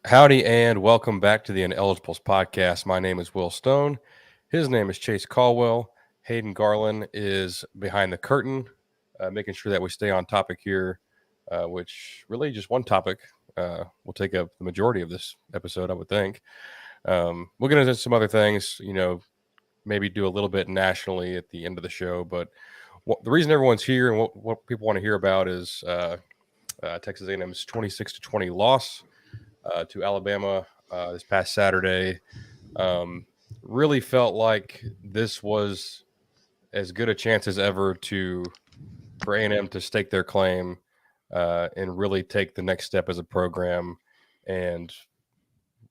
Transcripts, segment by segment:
Howdy and welcome back to the Ineligibles podcast. My name is Will Stone. His name is Chase Caldwell. Hayden Garland is behind the curtain, making sure that we stay on topic here, which really just one topic will take up the majority of this episode, I would think. We'll get into some other things, maybe do a little bit nationally at the end of the show. But the reason everyone's here and what people want to hear about is Texas A&M's 26-20 loss to Alabama this past Saturday. Um, really felt like this was as good a chance as ever to for A&M to stake their claim and really take the next step as a program. And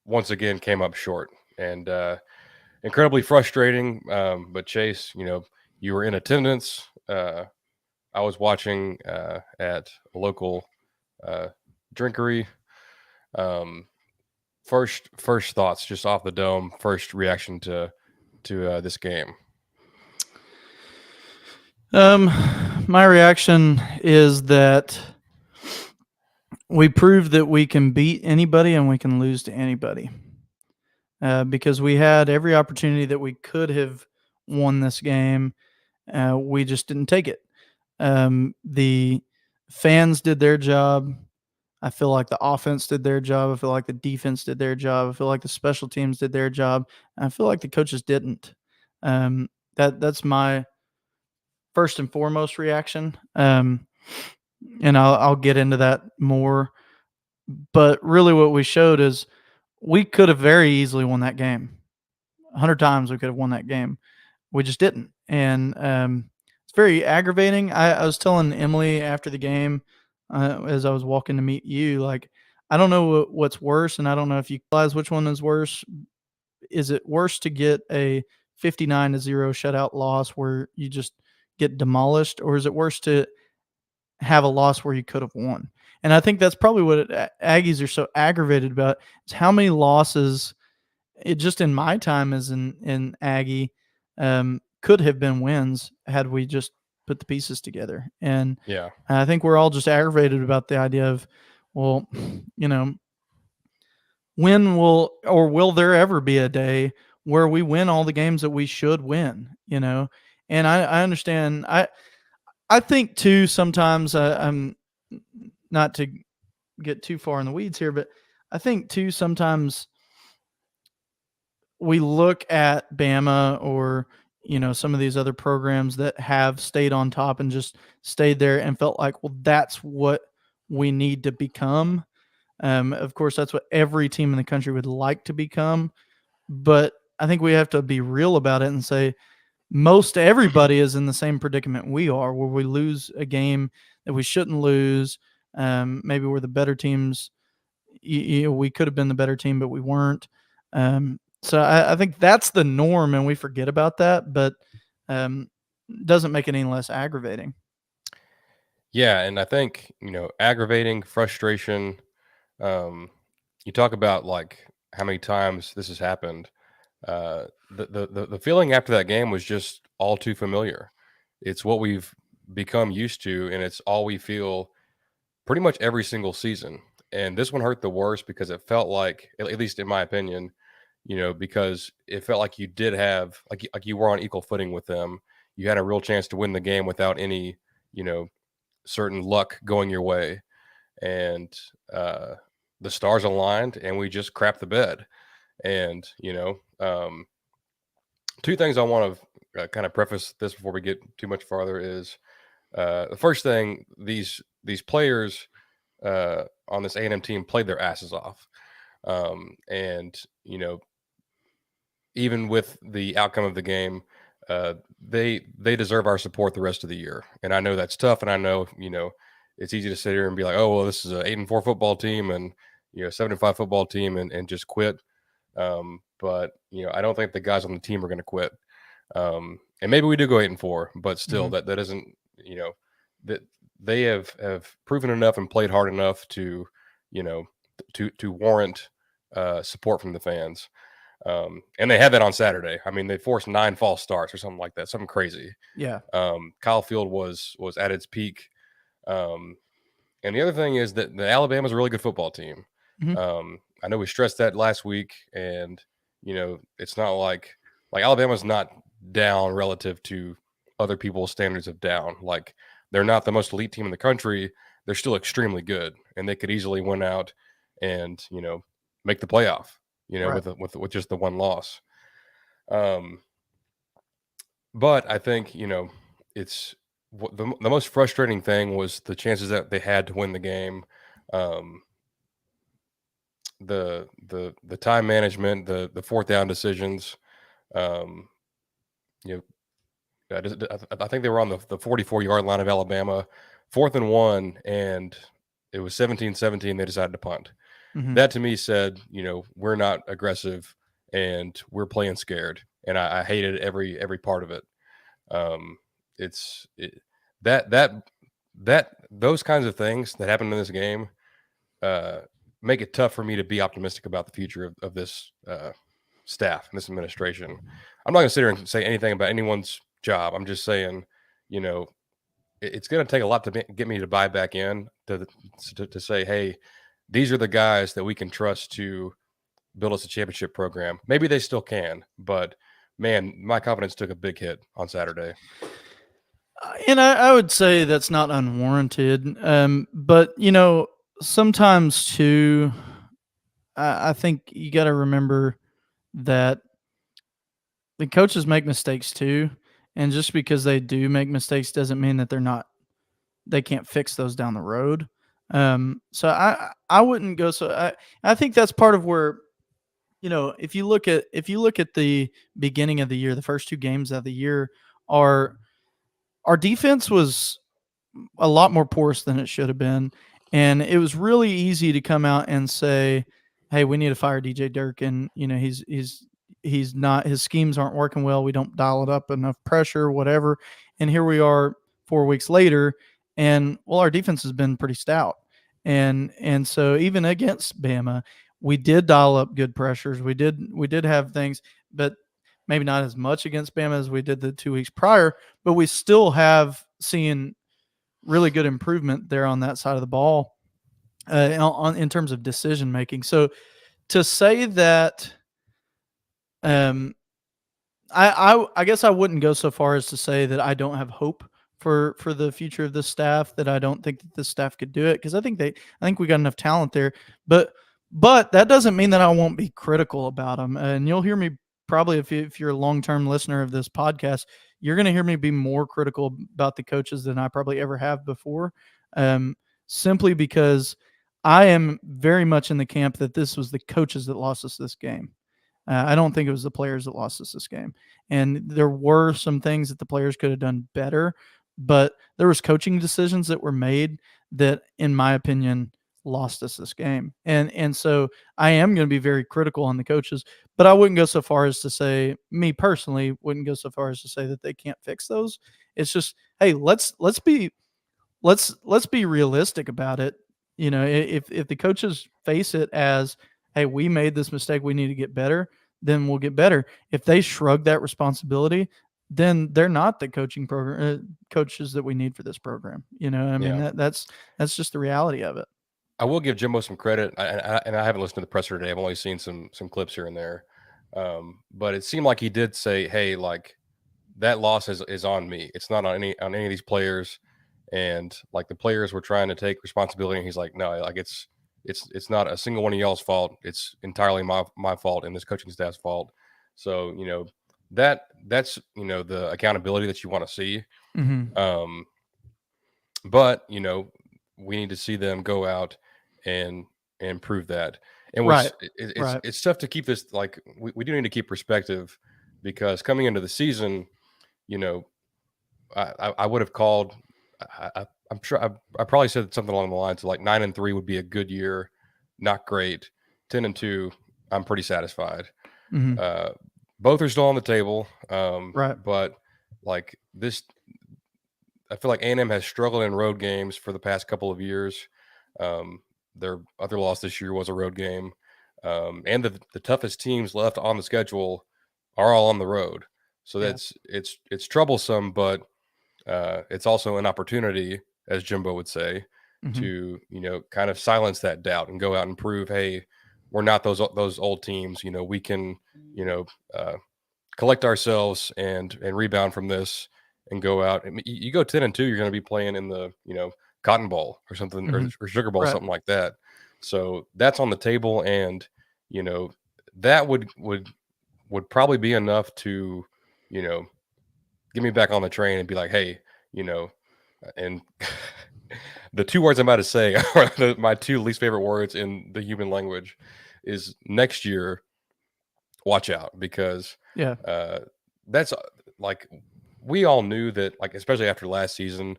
once again, came up short and incredibly frustrating. But Chase, you were in attendance. I was watching at a local drinkery. Um, first thoughts just off the dome. First reaction to this game. My reaction is that we proved that we can beat anybody and we can lose to anybody. Because we had every opportunity that we could have won this game. We just didn't take it. The fans did their job. I feel like the offense did their job. I feel like the defense did their job. I feel like the special teams did their job. And I feel like the coaches didn't. That's my first and foremost reaction. And I'll get into that more. But really, what we showed is we could have very easily won that game. 100 times we could have won that game. We just didn't. And it's very aggravating. I was telling Emily after the game as I was walking to meet you, like, I don't know what's worse, and I don't know if you realize which one is worse. Is it worse to get a 59-0 shutout loss where you just get demolished, or is it worse to have a loss where you could have won? And I think that's probably what Aggies are so aggravated about is how many losses it just in my time as in Aggie could have been wins had we just put the pieces together. And Yeah, I think we're all just aggravated about the idea of, well, when will there ever be a day where we win all the games that we should win? And I understand. I think too sometimes I'm not to get too far in the weeds here, but I think too sometimes we look at Bama or some of these other programs that have stayed on top and just stayed there and felt like, well, that's what we need to become. Of course, that's what every team in the country would like to become, but I think we have to be real about it and say most everybody is in the same predicament we are, where we lose a game that we shouldn't lose. Maybe we're the better teams. We could have been the better team, but we weren't. So I think that's the norm, and we forget about that, but doesn't make it any less aggravating. yeah, and I think aggravating frustration. You talk about like how many times this has happened. The feeling after that game was just all too familiar. It's what we've become used to, and it's all we feel pretty much every single season. And this one hurt the worst because it felt like, at least in my opinion, because it felt like you did have like you were on equal footing with them. You had a real chance to win the game without any, you know, certain luck going your way, and the stars aligned, and we just crapped the bed. And two things I want to kind of preface this before we get too much farther is the first thing, these players on this A&M team played their asses off, and even with the outcome of the game, they deserve our support the rest of the year. And I know that's tough, and I know it's easy to sit here and be like, oh well, this is an 8-4 football team, and 7-5 football team, and just quit. But I don't think the guys on the team are going to quit. And maybe we do go 8-4, but still, that isn't that they have proven enough and played hard enough to to warrant support from the fans. And they had that on Saturday. I mean, they forced 9 false starts or something like that, something crazy. Yeah. Kyle Field was at its peak. And the other thing is that the Alabama's a really good football team. Mhm. I know we stressed that last week, and it's not like Alabama's not down relative to other people's standards of down. Like they're not the most elite team in the country. They're still extremely good, and they could easily win out and make the playoff. Right. With just the one loss. Um, but I think it's the most frustrating thing was the chances that they had to win the game. Um, the time management, the fourth down decisions. Um, you know, I think they were on the 44-yard line of Alabama, 4th and 1, and it was 17-17. They decided to punt. Mhm. That to me said, we're not aggressive and we're playing scared, and I hated every part of it. Um, it's it, that that that those kinds of things that happened in this game uh, make it tough for me to be optimistic about the future of this staff and this administration. I'm not going to sit here and say anything about anyone's job. I'm just saying, you know, it's going to take a lot to get me to buy back in to say, hey, these are the guys that we can trust to build us a championship program. Maybe they still can, but man, my confidence took a big hit on Saturday. And I would say that's not unwarranted. But sometimes too, I think you got to remember that the coaches make mistakes too, and just because they do make mistakes doesn't mean that they can't fix those down the road. So I wouldn't go so I think that's part of where if you look at the beginning of the year, the first two games of the year, our our defense was a lot more porous than it should have been. And it was really easy to come out and say, "Hey, we need to fire DJ Dirk." And he's not, his schemes aren't working well. We don't dial it up enough pressure, whatever. And here we are 4 weeks later, and well, our defense has been pretty stout. And so even against Bama, we did dial up good pressures. We did have things, but maybe not as much against Bama as we did the 2 weeks prior. But we still have seen really good improvement there on that side of the ball in terms of decision making. So to say that, um, I guess I wouldn't go so far as to say that I don't have hope for the future of this staff. That I don't think that this staff could do it, because I think we got enough talent there. But but that doesn't mean that I won't be critical about them. And you'll hear me probably, if you're a long term listener of this podcast, you're going to hear me be more critical about the coaches than I probably ever have before. Um, Simply because I am very much in the camp that this was the coaches that lost us this game. I don't think it was the players that lost us this game. And there were some things that the players could have done better, but there was coaching decisions that were made that, in my opinion, lost us this game. And so I am going to be very critical on the coaches, but I wouldn't go so far as to say, me personally, wouldn't go so far as to say that they can't fix those. It's just, hey, let's be realistic about it. If the coaches face it as, hey, we made this mistake, we need to get better, then we'll get better. If they shrug that responsibility, then they're not the coaches that we need for this program. I mean, Yeah. that's just the reality of it. I will give Jimbo some credit, and I haven't listened to the presser today. I've only seen some clips here and there, but it seemed like he did say, "Hey, like that loss is on me. It's not on any of these players." And like the players were trying to take responsibility, and he's like, "No, like it's not a single one of y'all's fault. It's entirely my fault and this coaching staff's fault." So that's the accountability that you want to see. Hmm. Um, but we need to see them go out and prove that. And Right. which it's Right. it's tough to keep this, like we do need to keep perspective, because coming into the season, you know, I would have called. I'm sure I probably said something along the lines of like 9-3 would be a good year, not great. 10-2, I'm pretty satisfied. Hmm. Uh, Both are still on the table, Right. but like this I feel like A&M has struggled in road games for the past couple of years. Their other loss this year was a road game, and the toughest teams left on the schedule are all on the road. So Yeah. it's troublesome, but it's also an opportunity, as Jimbo would say. Mm-hmm. to, kind of silence that doubt and go out and prove, hey, we're not those old teams. We can, you know, uh, collect ourselves and rebound from this and go out. I mean, you go 10-2, you're going to be playing in the, Cotton Bowl or something, Mm-hmm. or Sugar Bowl, Right. something like that. So that's on the table, and you know that would probably be enough to, you know, get me back on the train and be like, hey, you know, and the two words I'm about to say are my two least favorite words in the human language is next year, watch out, because Yeah. uh, that's like we all knew that, like, especially after last season,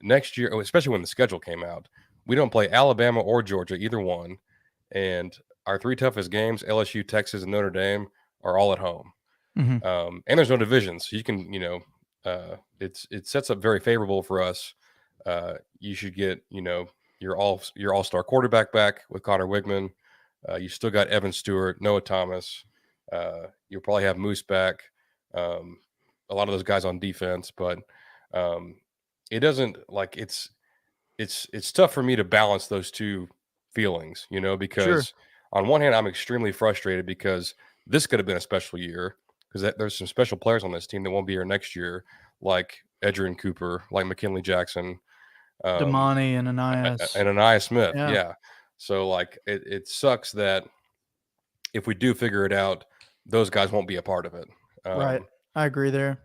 next year, especially when the schedule came out, we don't play Alabama or Georgia, either one, and our three toughest games, LSU, Texas, and Notre Dame, are all at home. Mm-hmm. And there's no divisions, so you can, it sets up very favorable for us. You should get, your all star quarterback back with Connor Wigman. You still got Evan Stewart, Noah Thomas. You'll probably have Moose back. A lot of those guys on defense, but um, it doesn't, like, it's tough for me to balance those two feelings, Sure. because on one hand I'm extremely frustrated because this could have been a special year, because there's some special players on this team that won't be here next year, like Edgerrin Cooper, like McKinley Jackson, um, Damani and Ananias. and Anaya Smith. Yeah. Yeah. So, like, it sucks that if we do figure it out, those guys won't be a part of it. Right. I agree there.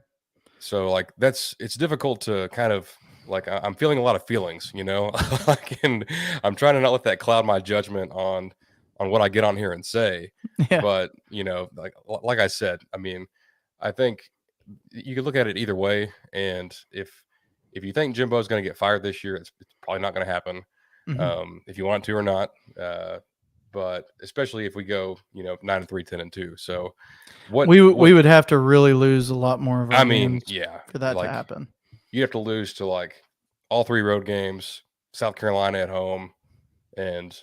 So, like, it's difficult to kind of, like, I'm feeling a lot of feelings, like, and I'm trying to not let that cloud my judgment on what I get on here and say. Yeah. But, like I said, I mean, I think you could look at it either way. And if you think Jimbo's going to get fired this year, it's probably not going to happen. Mm-hmm. If you want it to or not. But especially if we go, 9-3, 10-2. So We what would have to really lose a lot more of our I mean, games yeah, for that to like, happen. you have to lose to, like, all three road games, South Carolina at home, and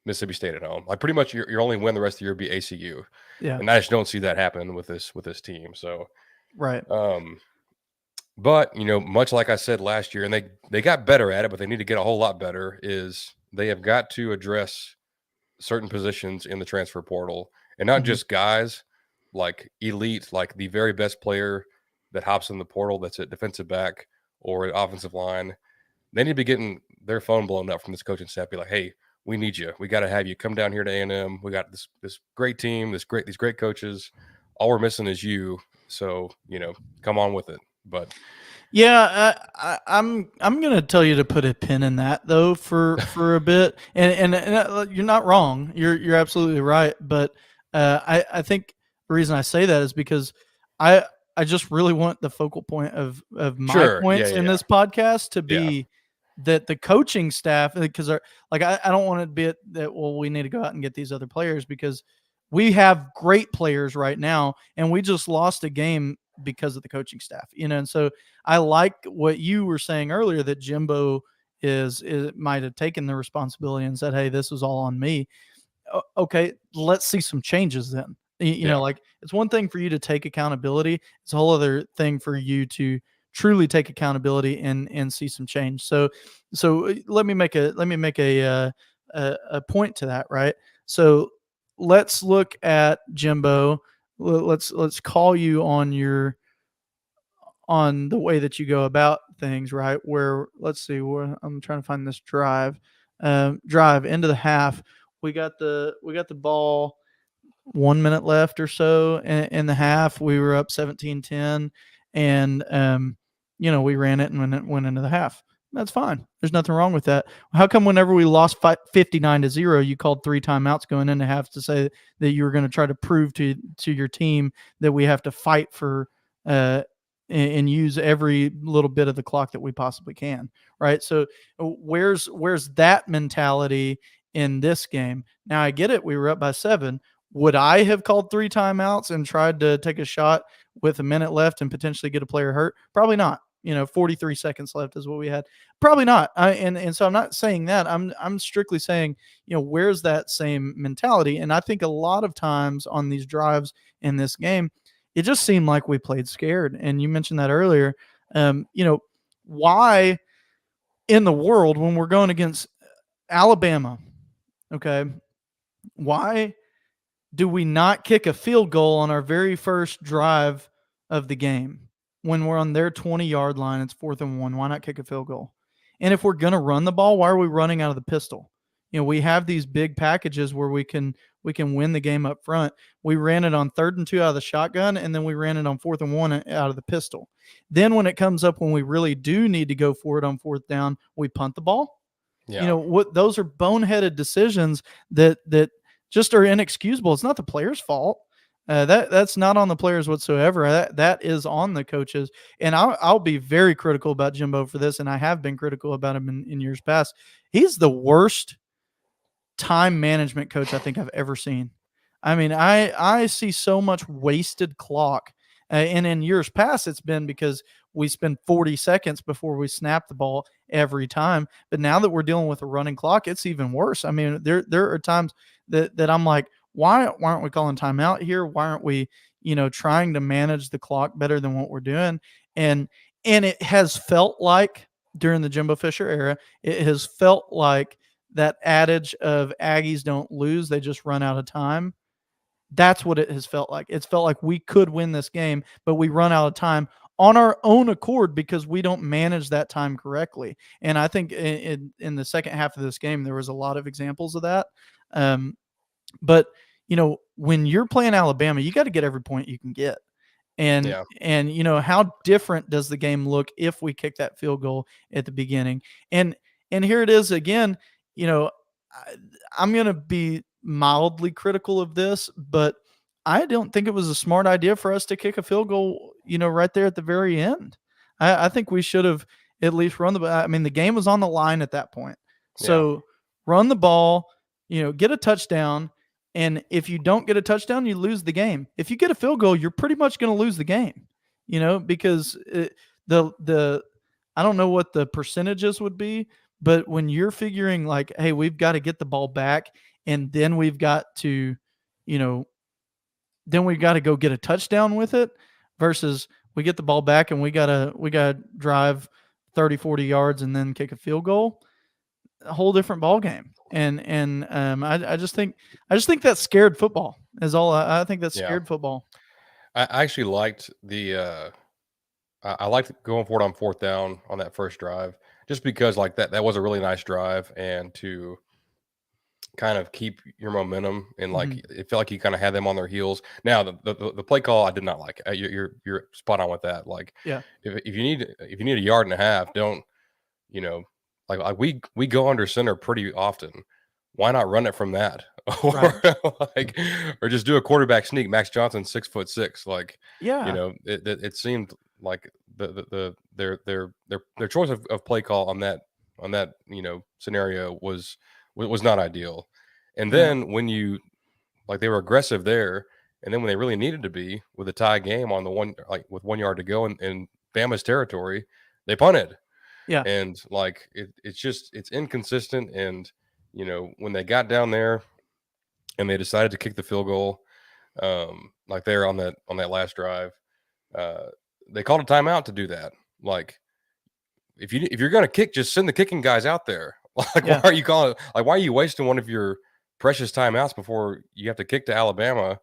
Mississippi State at home. Like, pretty much your only win the rest of the year would be ACU, Yeah. and I just don't see that happen with this team. So, Right. but much like I said last year, and they got better at it, but they need to get a whole lot better. Is they have got to address certain positions in the transfer portal, and not Mm-hmm. just guys like elite, like the very best player that hops in the portal that's at defensive back or at offensive line. They need to be getting their phone blown up from this coaching staff. Be like, hey, we need you. We got to have you come down here to A&M. We got this great team, these great coaches. All we're missing is you. So, come on with it. But Yeah, I'm gonna tell you to put a pin in that though for a bit, and you're not wrong. You're absolutely right. But I think the reason I say that is because I I just really want the focal point of my sure, points in this podcast to yeah, be that the coaching staff, because I don't want it to be that, well, we need to go out and get these other players, because we have great players right now and we just lost a game because of the coaching staff, and so I like what you were saying earlier, that Jimbo is might have taken the responsibility and said, hey, this was all on me. Okay, let's see some changes then. yeah, Like, it's one thing for you to take accountability, it's a whole other thing for you to truly take accountability and see some change. So let me make a point to that, right? So let's look at Jimbo. Let's call you on the way that you go about things, right? Where, let's see, where I'm trying to find this drive into the half. We got the ball, 1 minute left or so in the half. We were up 17-10, and we ran it and went into the half. That's fine. There's nothing wrong with that. How come whenever we lost 59-0, you called 3 timeouts going into half to say that you were going to try to prove to your team that we have to fight for and use every little bit of the clock that we possibly can, right? So where's that mentality in this game? Now, I get it. We were up by 7. Would I have called 3 timeouts and tried to take a shot with a minute left and potentially get a player hurt? Probably not. 43 seconds left is what we had. Probably not. And so I'm not saying that. I'm strictly saying, where's that same mentality? And I think a lot of times on these drives in this game, it just seemed like we played scared. And you mentioned that earlier. Why in the world when we're going against Alabama, okay, why do we not kick a field goal on our very first drive of the game when we're on their 20-yard line? It's 4th and 1. Why not kick a field goal? And if we're going to run the ball, why are we running out of the pistol? We have these big packages where we can win the game up front. We ran it on 3rd and 2 out of the shotgun, and then we ran it on 4th and 1 out of the pistol. Then when it comes up when we really do need to go for it on 4th down, we punt the ball. Yeah. What those are boneheaded decisions that just are inexcusable. It's not the players' fault. That's not on the players whatsoever. That is on the coaches. And I'll be very critical about Jimbo for this, and I have been critical about him in years past. He's the worst time management coach I think I've ever seen. I mean, I see so much wasted clock. And in years past, it's been because we spend 40 seconds before we snap the ball every time. But now that we're dealing with a running clock, it's even worse. I mean, there are times that I'm like, why aren't we calling timeout here? Why aren't we, trying to manage the clock better than what we're doing? And it has felt like during the Jimbo Fisher era, it has felt like that adage of Aggies don't lose, they just run out of time. That's what it has felt like. It's felt like we could win this game, but we run out of time on our own accord because we don't manage that time correctly. And I think in the second half of this game, there was a lot of examples of that. But when you're playing Alabama, you got to get every point you can get. And how different does the game look if we kick that field goal at the beginning? And here it is again. I'm going to be mildly critical of this, but I don't think it was a smart idea for us to kick a field goal, right there at the very end. I think we should have at least run the ball. I mean, the game was on the line at that point. So run the ball, get a touchdown. And if you don't get a touchdown, you lose the game. If you get a field goal, you're pretty much going to lose the game, because I don't know what the percentages would be, but when you're figuring like, hey, we've got to get the ball back and then we've got to, then we've got to go get a touchdown with it versus we get the ball back and we got to drive 30, 40 yards and then kick a field goal. A whole different ball game. And I just think that's scared football is all. I think that's scared football. I actually liked I liked going for it on 4th down on that first drive, just because like that was a really nice drive, and to kind of keep your momentum and like it felt like you kind of had them on their heels. Now the play call I did not like. You're spot on with that. Like if you need a yard and a half, don't like we go under center pretty often. Why not run it from that? Or just do a quarterback sneak. Max Johnson 6'6". Like it seemed like their choice of play call on that scenario was not ideal. And then when they were aggressive there, and then when they really needed to be with a tie game on the with 1 yard to go in Bama's territory, they punted. Yeah. And like it's inconsistent. And when they got down there and they decided to kick the field goal, like there on that last drive, they called a timeout to do that. Like if you're gonna kick, just send the kicking guys out there. Like why are you calling? Like why are you wasting one of your precious timeouts before you have to kick to Alabama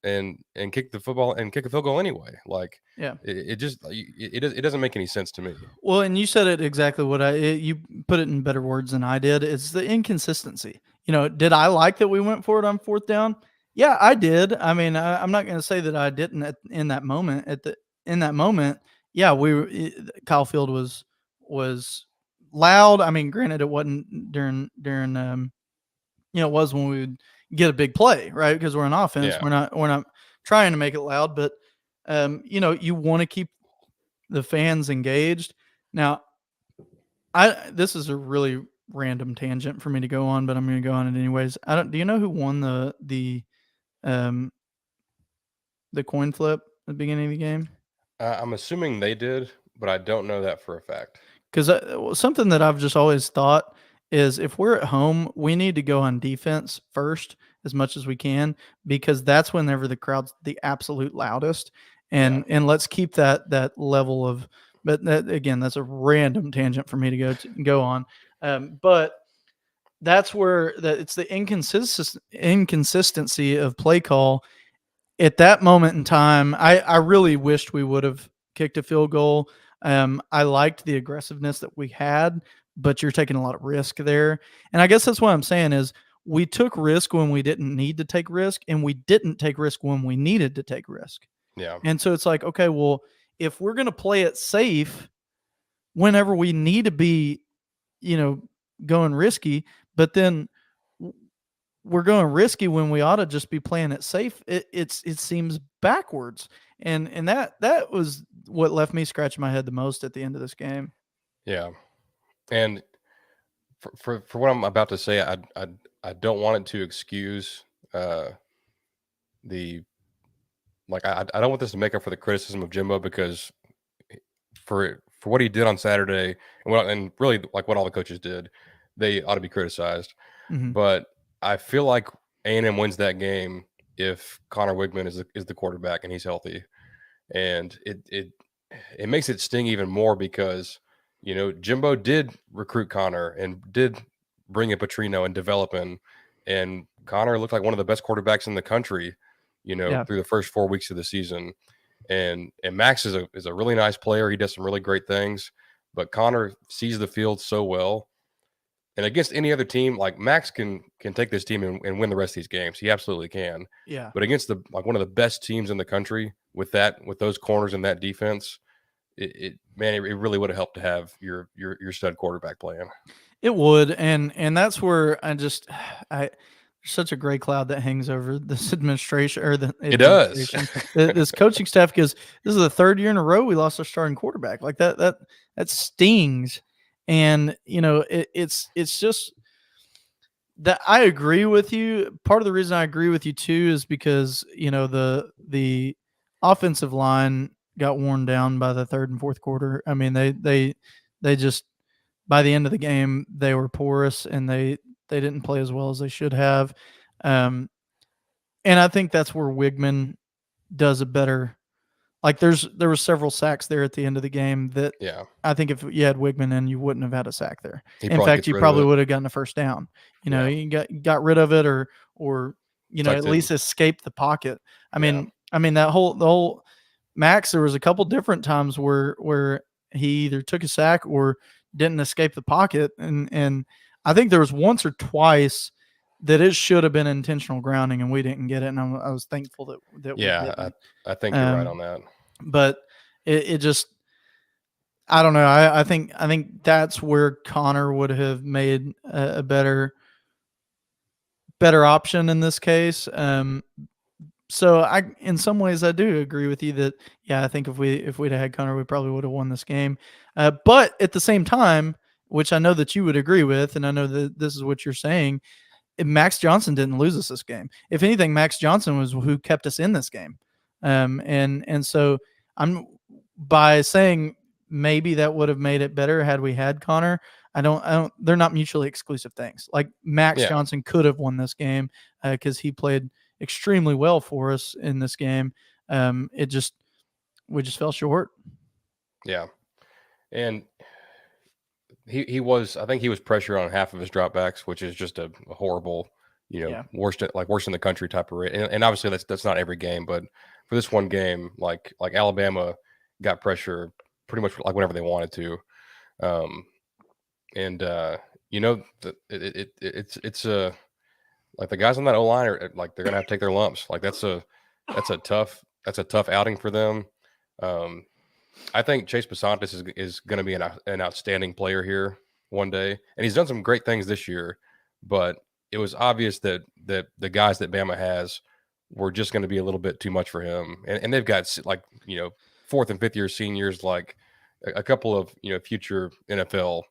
and kick the football and kick a field goal anyway? Like it doesn't make any sense to me. Well, and you said it exactly you put it in better words than I did. It's the inconsistency. Did I like that we went for it on 4th down? Yeah, I did. I mean, I'm not going to say that I didn't in that moment. In that moment, yeah, Kyle Field was loud. I mean, granted, it wasn't during it was when we would get a big play, right? Because we're an offense. Yeah. We're not trying to make it loud, but you want to keep the fans engaged. Now, this is a really random tangent for me to go on, but I'm going to go on it anyways. Do you know who won the coin flip at the beginning of the game? I'm assuming they did, but I don't know that for a fact. Because something that I've just always thought is if we're at home, we need to go on defense first as much as we can, because that's whenever the crowd's the absolute loudest. And let's keep that level of But that, again, that's a random tangent for me to go on. But that's where it's the inconsistency of play call at that moment in time. I really wished we would have kicked a field goal. I liked the aggressiveness that we had, but you're taking a lot of risk there. And I guess that's what I'm saying is we took risk when we didn't need to take risk, and we didn't take risk when we needed to take risk. Yeah. And so it's like, okay, well, if we're going to play it safe whenever we need to be, going risky, but then we're going risky when we ought to just be playing it safe. It seems backwards, and that was what left me scratching my head the most at the end of this game. Yeah. And for what I'm about to say, I don't want it to excuse the like I don't want this to make up for the criticism of Jimbo, because for what he did on Saturday, and really like what all the coaches did, they ought to be criticized. Mm-hmm. But I feel like A&M wins that game if Connor Wigman is the quarterback and he's healthy, and it makes it sting even more because Jimbo did recruit Connor and did bring in Petrino and develop him, and Connor looked like one of the best quarterbacks in the country, Yeah. through the first 4 weeks of the season. And Max is a really nice player. He does some really great things, but Connor sees the field so well. And against any other team, like Max can take this team and win the rest of these games. He absolutely can. Yeah. But against one of the best teams in the country with those corners and that defense, it really would have helped to have your stud quarterback playing. It would, and that's where I there's such a gray cloud that hangs over this administration, or the It does. administration, this coaching staff, because this is the third year in a row we lost our starting quarterback. Like that stings, and it's just that I agree with you. Part of the reason I agree with you too is because the offensive line got worn down by the third and fourth quarter. I mean, they just, by the end of the game, they were porous, and they didn't play as well as they should have. And I think that's where Wigman does a better. Like there were several sacks there at the end of the game that Yeah. I think if you had Wigman in, you wouldn't have had a sack there. He In probably fact, gets you rid of probably it. would have gotten a first down. Yeah. You got rid of it, or Tucked at in. least escape the pocket. I Yeah. mean the whole Max, there was a couple different times where he either took a sack or didn't escape the pocket, and I think there was once or twice that it should have been intentional grounding, and we didn't get it, and I was thankful that we Yeah, didn't. I think you're right on that. But it just, I don't know. I think that's where Connor would have made a better option in this case. So in some ways, I do agree with you that, yeah, I think if we'd have had Connor, we probably would have won this game. But at the same time, which I know that you would agree with, and I know that this is what you're saying, Max Johnson didn't lose us this game. If anything, Max Johnson was who kept us in this game. And so I'm, by saying maybe that would have made it better had we had Connor. I don't. They're not mutually exclusive things. Like Max Yeah. Johnson could have won this game because he played extremely well for us in this game. We just fell short. Yeah. And he was, I think he was pressure on half of his dropbacks, which is just a horrible, Yeah. worst in the country type of rate. And obviously that's not every game, but for this one game, like Alabama got pressure pretty much like whenever they wanted to. It's like the guys on that O line are like, they're gonna have to take their lumps. Like that's a tough outing for them. I think Chase Pasantis is going to be an outstanding player here one day, and he's done some great things this year. But it was obvious that the guys that Bama has were just going to be a little bit too much for him, and they've got fourth and fifth year seniors, like a couple of future NFL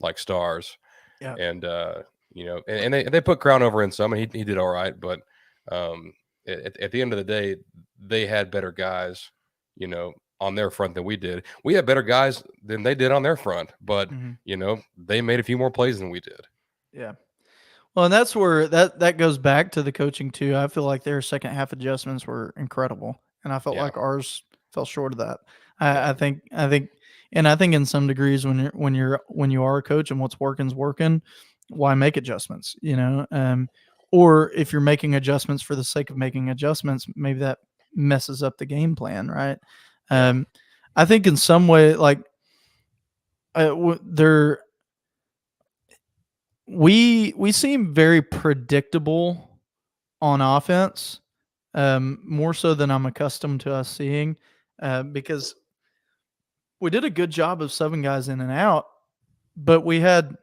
like stars. Yeah. And and they put Crown over in some, and he did all right, but at the end of the day, they had better guys, on their front than we did. We had better guys than they did on their front, but they made a few more plays than we did. Yeah. Well, and that's where that goes back to the coaching too. I feel like their second half adjustments were incredible, and I felt Yeah. like ours fell short of that. Yeah. I think, And I think in some degrees, when you are a coach and what's working's working, why make adjustments? Or if you're making adjustments for the sake of making adjustments, maybe that messes up the game plan, right? Yeah. Um, I think in some way, like there we seem very predictable on offense, more so than I'm accustomed to us seeing, because we did a good job of subbing guys in and out, but we had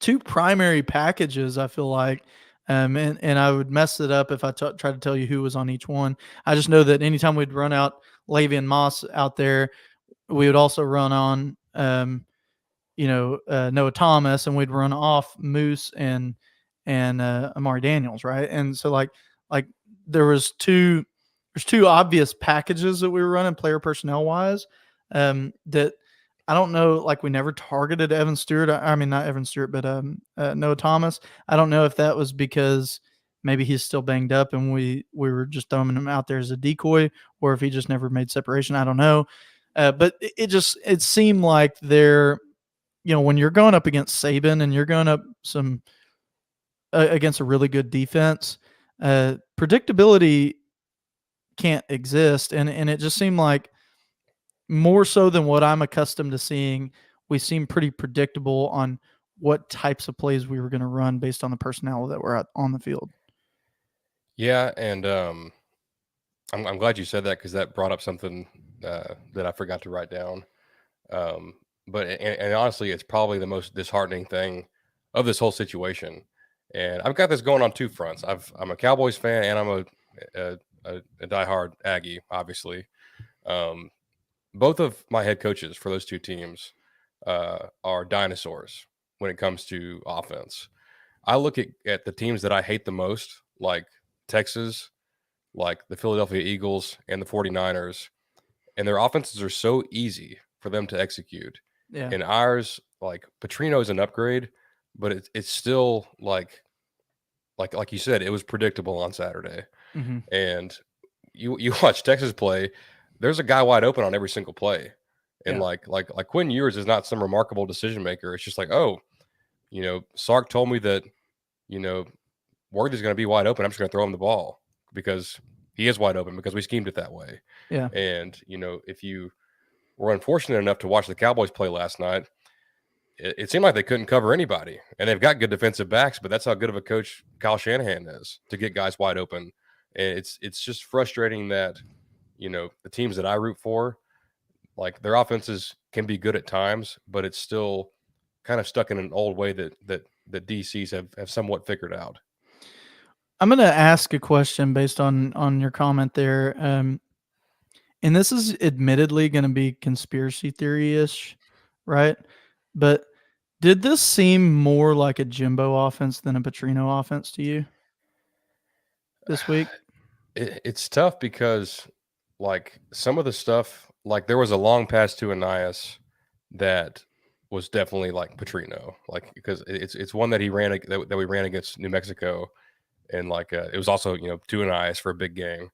two primary packages. I feel like, and I would mess it up if I try to tell you who was on each one. I just know that anytime we'd run out Levy and Moss out there, we would also run on Noah Thomas, and we'd run off Moose and Amari Daniels, right? And so like there was there's two obvious packages that we were running player personnel wise, that I don't know. Like we never targeted Evan Stewart. I mean not Evan Stewart, but Noah Thomas. I don't know if that was because maybe he's still banged up and we were just throwing him out there as a decoy, or if he just never made separation. I don't know. But it seemed like they're, when you're going up against Saban and you're going up against a really good defense, predictability can't exist, and it just seemed like more so than what I'm accustomed to seeing, we seem pretty predictable on what types of plays we were going to run based on the personnel that were out on the field. Yeah, and I'm glad you said that because that brought up something that I forgot to write down. Um, but honestly, it's probably the most disheartening thing of this whole situation. And I've got this going on two fronts. I'm a Cowboys fan and I'm a diehard Aggie, obviously. Um, both of my head coaches for those two teams are dinosaurs when it comes to offense. I look at the teams that I hate the most, like Texas, like the Philadelphia Eagles and the 49ers, and their offenses are so easy for them to execute. Yeah. And ours, like Petrino is an upgrade, but it's still like you said, it was predictable on Saturday. Mm-hmm. And you watch Texas play, there's a guy wide open on every single play. And Yeah. like Quinn Ewers is not some remarkable decision maker. It's just like, oh, Sark told me that, Worthy's going to be wide open. I'm just going to throw him the ball because he is wide open because we schemed it that way. Yeah. And, if you were unfortunate enough to watch the Cowboys play last night, it seemed like they couldn't cover anybody. And they've got good defensive backs, but that's how good of a coach Kyle Shanahan is to get guys wide open. And it's just frustrating that, the teams that I root for, like their offenses can be good at times, but it's still kind of stuck in an old way that DCs have somewhat figured out. I'm going to ask a question based on your comment there. And this is admittedly going to be conspiracy theory-ish, right? But did this seem more like a Jimbo offense than a Petrino offense to you this week? It's tough because, like, some of the stuff, like there was a long pass to Anias that was definitely like Petrino, like because it's one that he ran that we ran against New Mexico, and like it was also to Anias for a big game.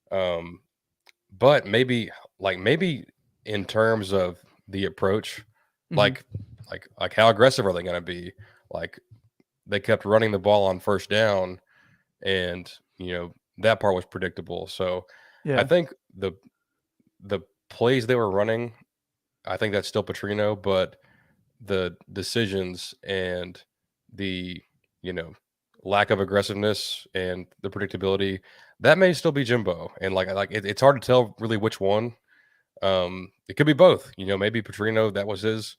But maybe in terms of the approach, Mhm. like how aggressive are they going to be? Like they kept running the ball on first down, and that part was predictable. So I Yeah. think the plays they were running, I think that's still Petrino, but the decisions and the lack of aggressiveness and the predictability, that may still be Jimbo. And it's hard to tell really which one. It could be both. Maybe Petrino, that was his.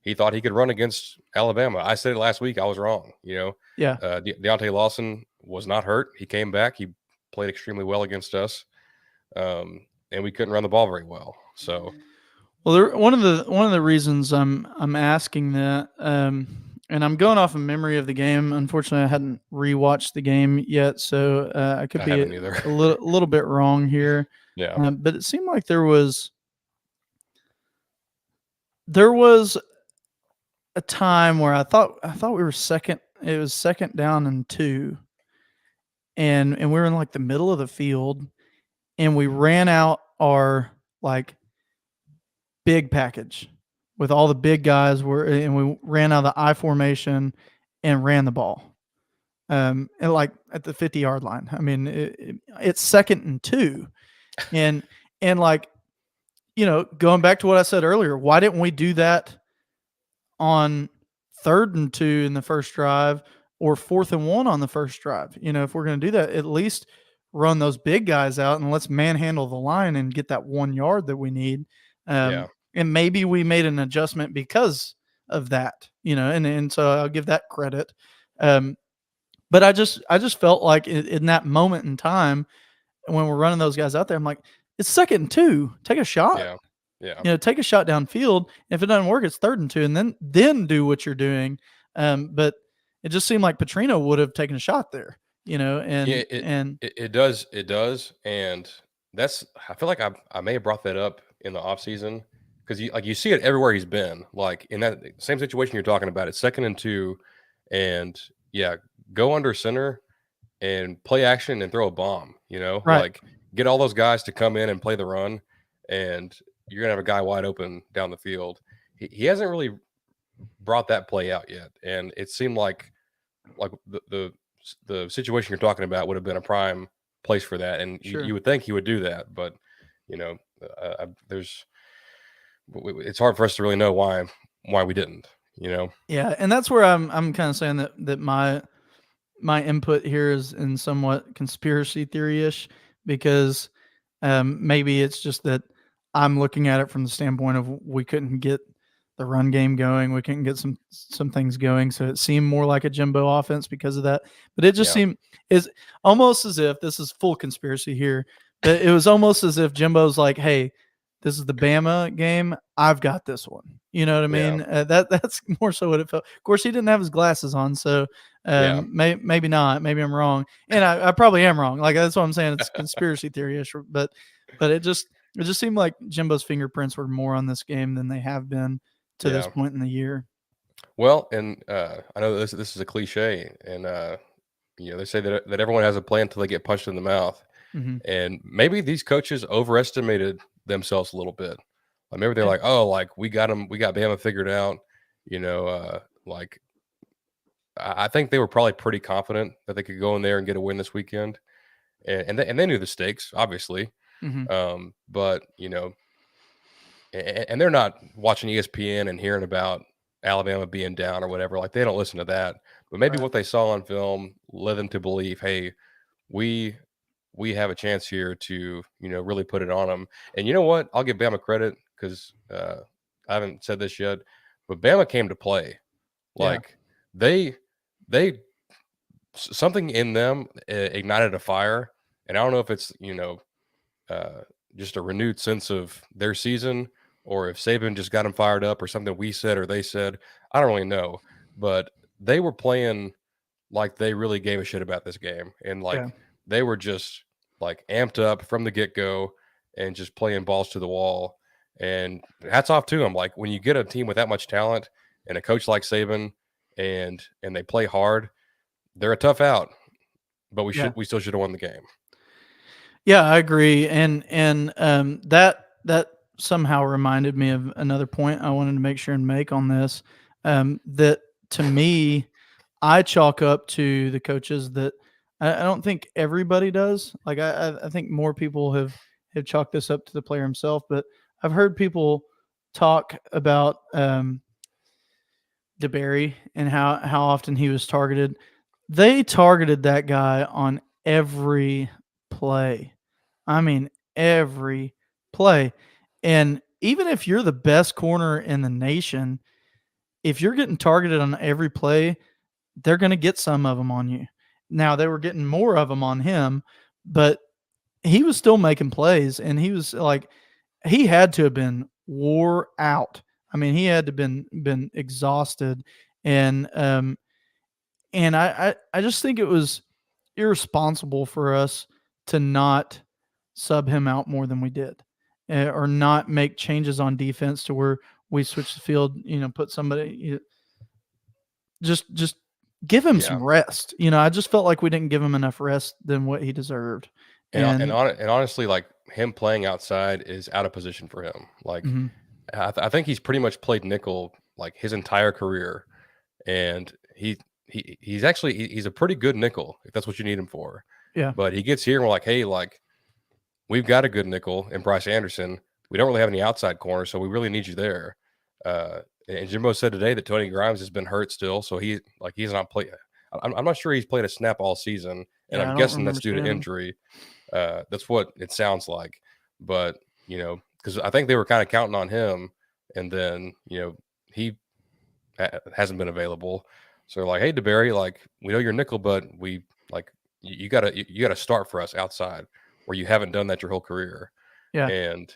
He thought he could run against Alabama. I said it last week. I was wrong. Yeah. Deontay Lawson was not hurt. He came back. He played extremely well against us, and we couldn't run the ball very well. So, Well, one of the reasons I'm asking that, and I'm going off a memory of the game. Unfortunately, I hadn't rewatched the game yet, so I could I be haven't either. a little bit wrong here. Yeah. But it seemed like there was a time where I thought we were second. It was second down and 2, and we were in like the middle of the field, and we ran out our like big package with all the big guys, and we ran out of the I formation and ran the ball. And like at the 50-yard line. I mean, it's 2nd and 2, and like, going back to what I said earlier, why didn't we do that on 3rd and 2 in the first drive, or 4th and 1 on the first drive? If we're going to do that, at least run those big guys out and let's manhandle the line and get that 1 yard that we need. Yeah. And maybe we made an adjustment because of that, and so I'll give that credit. But I just felt like in that moment in time when we're running those guys out there, I'm like, it's 2nd and 2, take a shot. Yeah. Yeah. Take a shot downfield. If it doesn't work, it's 3rd and 2, and then do what you're doing. But it just seemed like Petrino would have taken a shot there. Yeah, And it, and it it does. It does. And that's I feel like I may have brought that up in the offseason because you see it everywhere he's been. Like in that same situation you're talking about, it's 2nd and 2, and yeah, go under center and play action and throw a bomb, right, like get all those guys to come in and play the run, and you're gonna have a guy wide open down the field. He hasn't really brought that play out yet, and it seemed like the situation you're talking about would have been a prime place for that, and sure. you would think he would do that, but you know, there's it's hard for us to really know why we didn't. Yeah, and that's where I'm kind of saying that my input here is in somewhat conspiracy theory-ish, because maybe it's just that I'm looking at it from the standpoint of we couldn't get the run game going, we couldn't get some things going, so it seemed more like a Jimbo offense because of that. But it just Yeah, seemed is almost as if this is full conspiracy here, but it was almost as if Jimbo's like, "Hey, this is the Bama game. I've got this one." You know what I yeah, mean? That's more so what it felt. Of course, he didn't have his glasses on, so yeah, maybe not. Maybe I'm wrong, and I probably am wrong. Like that's what I'm saying. It's conspiracy theory-ish, but it just seemed like Jimbo's fingerprints were more on this game than they have been to this yeah. point in the year. Well, and I know this is a cliche, and they say that everyone has a plan until they get punched in the mouth. Hmm. And maybe these coaches overestimated themselves a little bit. Like maybe they're Yeah. like, "Oh, like we got them, we got Bama figured out." Like I think they were probably pretty confident that they could go in there and get a win this weekend, and they knew the stakes, obviously. Hmm. But and they're not watching ESPN and hearing about Alabama being down or whatever. Like they don't listen to that. But maybe Right. what they saw on film led them to believe, "Hey, we we have a chance here to really put it on them." And you know what? I'll give Bama credit because I haven't said this yet, but Bama came to play. Yeah. Like they they something in them ignited a fire, and I don't know if it's uh, just a renewed sense of their season, or if Saban just got them fired up, or something we said or they said. I don't really know, but they were playing like they really gave a shit about this game, and Yeah. like they were just like amped up from the get go, and just playing balls to the wall. And hats off to them. Like when you get a team with that much talent and a coach like Saban, and they play hard, they're a tough out. But Yeah. we still should have won the game. Yeah, I agree. And that somehow reminded me of another point I wanted to make sure and make on this. That to me, I chalk up to the coaches that I don't think everybody does. Like I think more people have chalked this up to the player himself, but I've heard people talk about DeBerry and how often he was targeted. They targeted that guy on every play. I mean, every play. And even if you're the best corner in the nation, if you're getting targeted on every play, they're going to get some of them on you. Now, they were getting more of them on him, but he was still making plays, and he was like, he had to have been wore out. I mean, he had to been exhausted, and I just think it was irresponsible for us to not sub him out more than we did, or not make changes on defense to where we switch the field. Put somebody, just give him Yeah. some rest. I just felt like we didn't give him enough rest than what he deserved. And And honestly, like him playing outside is out of position for him. Like mhm, I think he's pretty much played nickel like his entire career, and he's a pretty good nickel if that's what you need him for. Yeah. But he gets here and we're like, hey, like we've got a good nickel in Bryce Anderson. We don't really have any outside corners, so we really need you there. And Jimbo said today that Tony Grimes has been hurt still, so he's not played. I'm not sure he's played a snap all season, and Yeah, I'm I don't guessing that's remember due to seeing him. injury. That's what it sounds like. But because I think they were kind of counting on him, and then he hasn't been available. So they're like, hey, DeBerry, like we know you're nickel, but we like you gotta you gotta start for us outside where you haven't done that your whole career. Yeah. And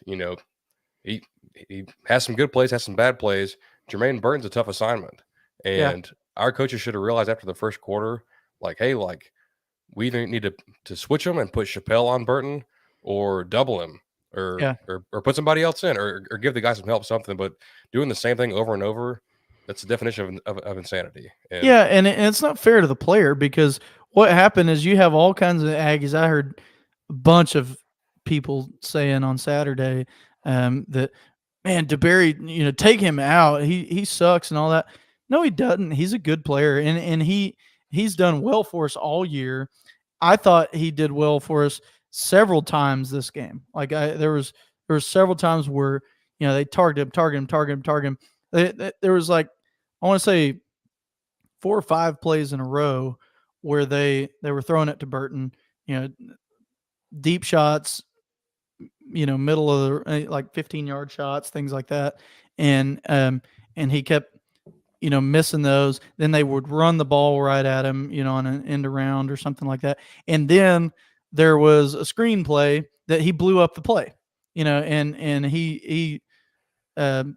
he he has some good plays, has some bad plays. Jermaine Burton's a tough assignment, Yeah. and our coaches should have realized after the first quarter, like, hey, like we either need to switch him and put Chappelle on Burton, or double him, or Yeah. or put somebody else in, or give the guy some help, something. But doing the same thing over and over, that's the definition of insanity. And Yeah, and it's not fair to the player because what happened is you have all kinds of Aggies. I heard a bunch of people saying on Saturday that man, DeBerry, take him out. He sucks and all that. No, he doesn't. He's a good player, and he's done well for us all year. I thought he did well for us several times this game. Like there was several times where they target him. There was like I want to say 4 or 5 plays in a row where they were throwing it to Burton, you know, deep shots, middle of the like 15-yard shots, things like that, and he kept missing those. Then they would run the ball right at him, on an end around or something like that, and then there was a screen play that he blew up the play, and he um,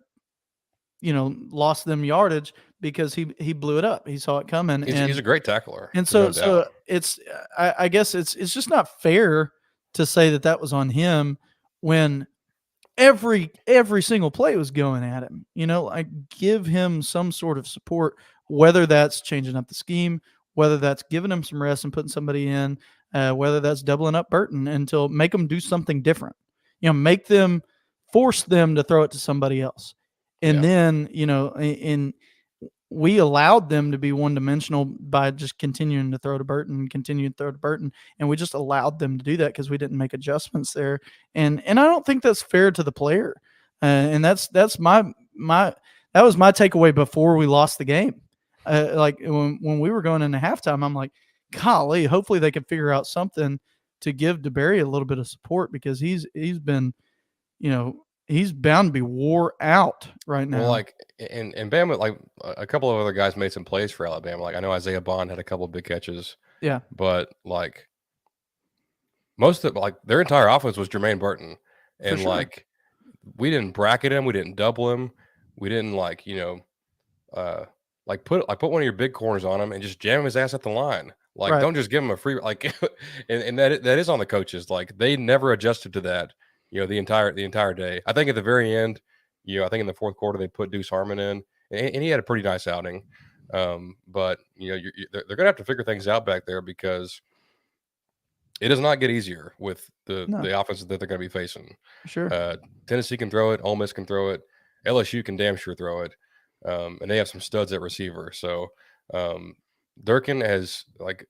lost them yardage because he blew it up. He saw it coming, he's a great tackler. and There's no so doubt. it's I guess it's just not fair to say that was on him when every single play was going at him. Like give him some sort of support, whether that's changing up the scheme, whether that's giving him some rest and putting somebody in, whether that's doubling up Burton until make them do something different. Make them force them to throw it to somebody else, and Yeah. then in we allowed them to be one dimensional by just continuing to throw to Burton, and we just allowed them to do that because we didn't make adjustments there, and I don't think that's fair to the player, and that's my that was my takeaway before we lost the game. Like when we were going into halftime, I'm like, golly, hopefully they can figure out something to give DeBerry a little bit of support because he's been, he's bound to be wore out right now. Well, like and Bama, like a couple of other guys made some plays for Alabama. Like I know Isaiah Bond had a couple of big catches, Yeah, but like most of like their entire offense was Jermaine Burton, for and sure. like we didn't bracket him, we didn't double him, we didn't uh, put one of your big corners on him and just jam his ass at the line. Like Right. don't just give him a free like, and that is on the coaches. Like they never adjusted to that. The entire day. I think at the very end, I think in the fourth quarter they put Deuce Harmon in, and he had a pretty nice outing. But they're gonna have to figure things out back there because it does not get easier with No, the offenses that they're going to be facing. for sure. Tennessee can throw it, Ole Miss can throw it, LSU can damn sure throw it, and they have some studs at receiver. So Durkin has like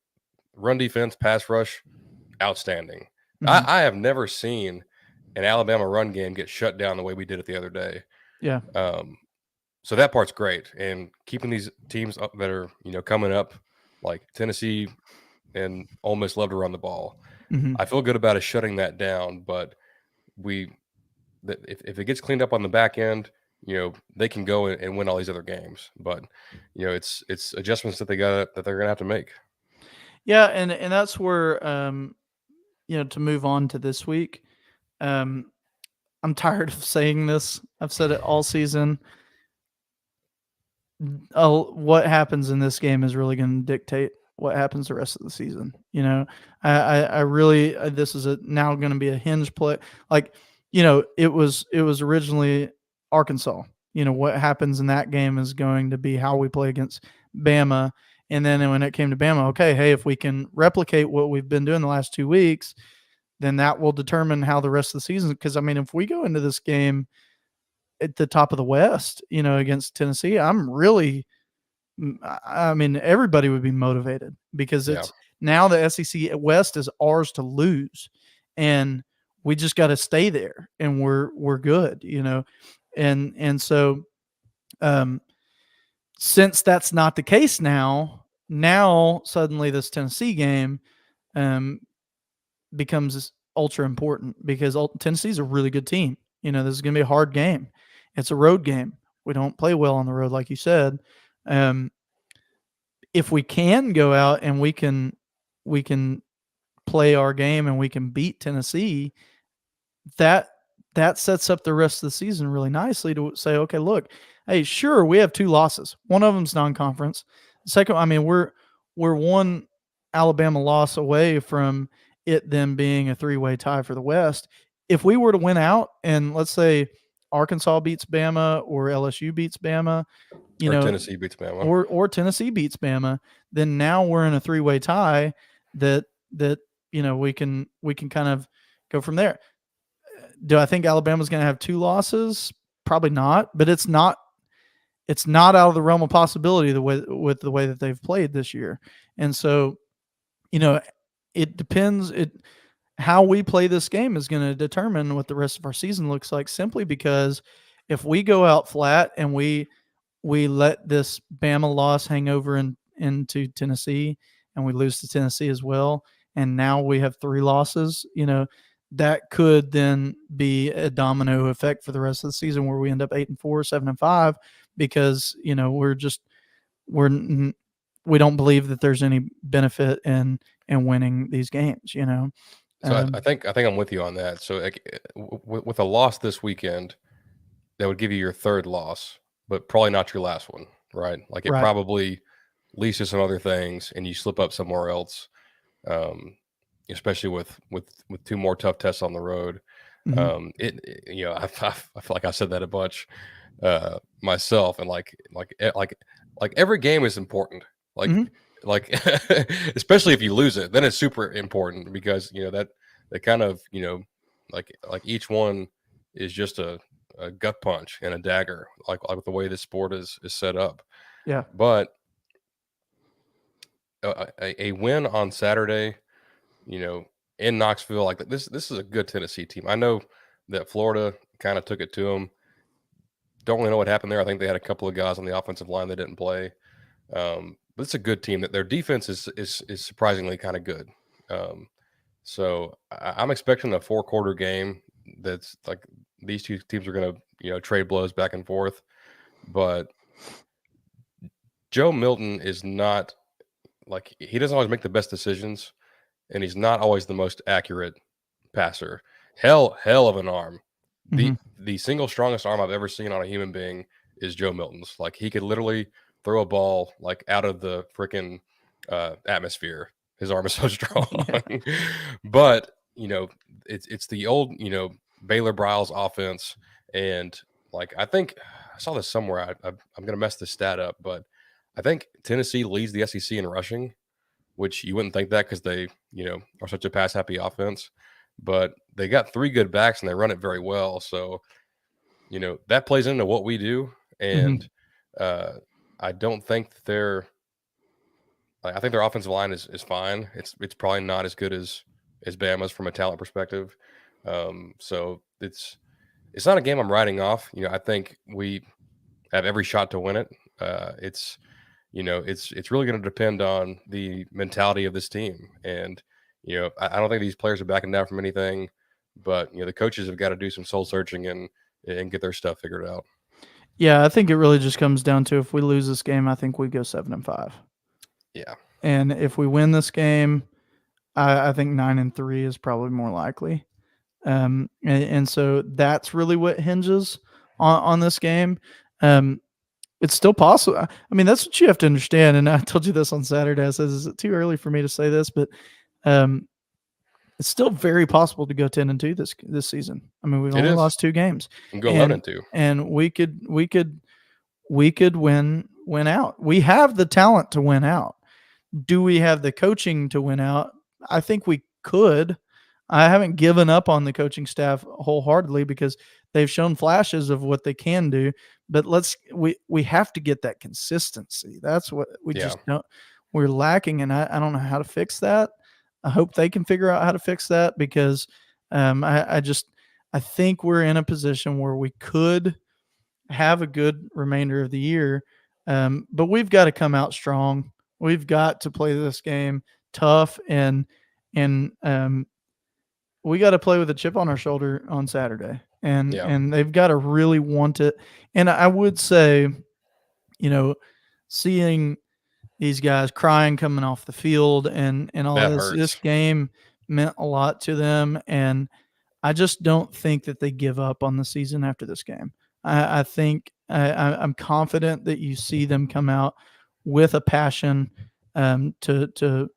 run defense, pass rush, outstanding. Mhm. I have never seen an Alabama run game get shut down the way we did it the other day. Yeah. So that part's great, and keeping these teams up that are coming up, like Tennessee and Ole Miss love to run the ball. Mhm. I feel good about us shutting that down, but if it gets cleaned up on the back end, they can go and win all these other games. But it's adjustments that they're gonna have to make. Yeah, and that's where to move on to this week. I'm tired of saying this. I've said it all season. What happens in this game is really going to dictate what happens the rest of the season. I really this is now going to be a hinge play. Like, it was originally Arkansas. What happens in that game is going to be how we play against Bama. And then when it came to Bama, okay, hey, if we can replicate what we've been doing the last 2 weeks, then that will determine how the rest of the season. Because I mean, if we go into this game at the top of the West, against Tennessee, I mean, everybody would be motivated because Yeah. it's now the SEC West is ours to lose, and we just got to stay there, and we're good, and so um, since that's not the case now suddenly this Tennessee game um, becomes ultra important because Tennessee's a really good team. This is going to be a hard game. It's a road game. We don't play well on the road, like you said. Um, if we can go out and we can play our game and we can beat Tennessee, that that sets up the rest of the season really nicely to say, okay, look, hey, sure, we have 2 losses. One of them's non-conference. The second, I mean, we're one Alabama loss away from it then being a 3-way tie for the West. If we were to win out and let's say Arkansas beats Bama or LSU beats Bama, Or Tennessee beats Bama. or Tennessee beats Bama, then now we're in a 3-way tie that we can kind of go from there. Do I think Alabama's going to have 2 losses? Probably not, but it's not out of the realm of possibility with the way that they've played this year. And so, it depends. How we play this game is going to determine what the rest of our season looks like. Simply because if we go out flat and we let this Bama loss hang over into Tennessee, and we lose to Tennessee as well, and now we have 3 losses, that could then be a domino effect for the rest of the season where we end up 8-4, 7-5, because, we're we don't believe that there's any benefit in winning these games, So I think I'm with you on that. So with a loss this weekend, that would give you your 3rd loss, but probably not your last one, right? Like it Right. probably leads to some other things, and you slip up somewhere else. Especially with 2 more tough tests on the road. Mhm. I feel like I said that a bunch myself, and like every game is important. Like Mhm. like especially if you lose it, then it's super important because that kind of like each one is just a gut punch and a dagger, like the way this sport is set up. Yeah. But a win on Saturday, in Knoxville, like this is a good Tennessee team. I know that Florida kind of took it to them. Don't really know what happened there. I think they had a couple of guys on the offensive line that didn't play. But it's a good team. That their defense is surprisingly kind of good. So I'm expecting a 4-quarter game that's like these 2 teams are going to trade blows back and forth. But Joe Milton is not like he doesn't always make the best decisions, and he's not always the most accurate passer. Hell of an arm. The Mhm. the single strongest arm I've ever seen on a human being is Joe Milton's. Like he could literally throw a ball like out of the freaking atmosphere. His arm is so strong. Yeah. But it's the old Baylor Bryles offense, and like I think I saw this somewhere. I'm gonna mess this stat up, but I think Tennessee leads the SEC in rushing, which you wouldn't think that because they, are such a pass happy offense. But they got 3 good backs and they run it very well. So, that plays into what we do. And Mhm. I don't think that I think their offensive line is fine. It's probably not as good as Bama's from a talent perspective. So it's not a game I'm writing off. I think we have every shot to win it. It's it's really going to depend on the mentality of this team. And, I don't think these players are backing down from anything, but, the coaches have got to do some soul searching and get their stuff figured out. Yeah, I think it really just comes down to if we lose this game, I think we go 7-5. Yeah. And if we win this game, I think 9-3 is probably more likely. And so that's really what hinges on this game. It's still possible. I mean, that's what you have to understand. And I told you this on Saturday. I said, is it too early for me to say this? But um, it's still very possible to go 10-2 this season. I mean, we've It only is. lost 2 games, I'm going 11 and and 2. and we could win out. We have the talent to win out. Do we have the coaching to win out? I think we could. I haven't given up on the coaching staff wholeheartedly because they've shown flashes of what they can do, but we have to get that consistency. That's what we Yeah. just don't. We're lacking, and I don't know how to fix that. I hope they can figure out how to fix that because I think we're in a position where we could have a good remainder of the year, but we've got to come out strong. We've got to play this game tough and we got to play with a chip on our shoulder on Saturday, Yeah. and they've got to really want it. And I would say, seeing these guys crying coming off the field and all That this hurts. game meant a lot to them, and I just don't think that they give up on the season after this game. I think I'm confident that you see them come out with a passion to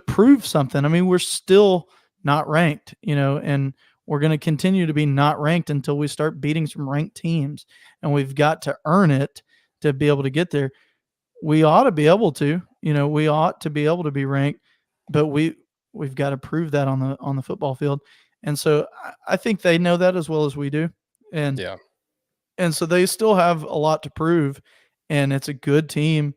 prove something. I mean, we're still not ranked, and we're going to continue to be not ranked until we start beating some ranked teams, and we've got to earn it to be able to get there. We ought to be able to, we ought to be able to be ranked, but we've got to prove that on the football field. And so I think they know that as well as we do. And Yeah. and so they still have a lot to prove, and it's a good team.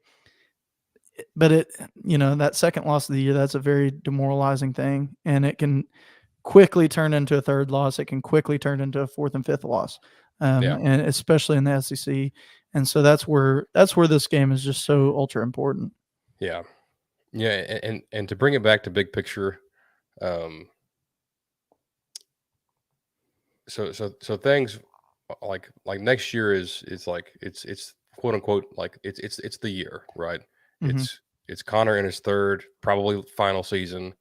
But that second loss of the year, that's a very demoralizing thing, and it can quickly turn into a third loss. It can quickly turn into a fourth and fifth loss, Yeah. and especially in the SEC. And so that's where this game is just so ultra important. Yeah. Yeah. And to bring it back to big picture, um, so things like next year is like it's quote unquote like it's the year, right? Mm-hmm. It's Connor in his third, probably final season.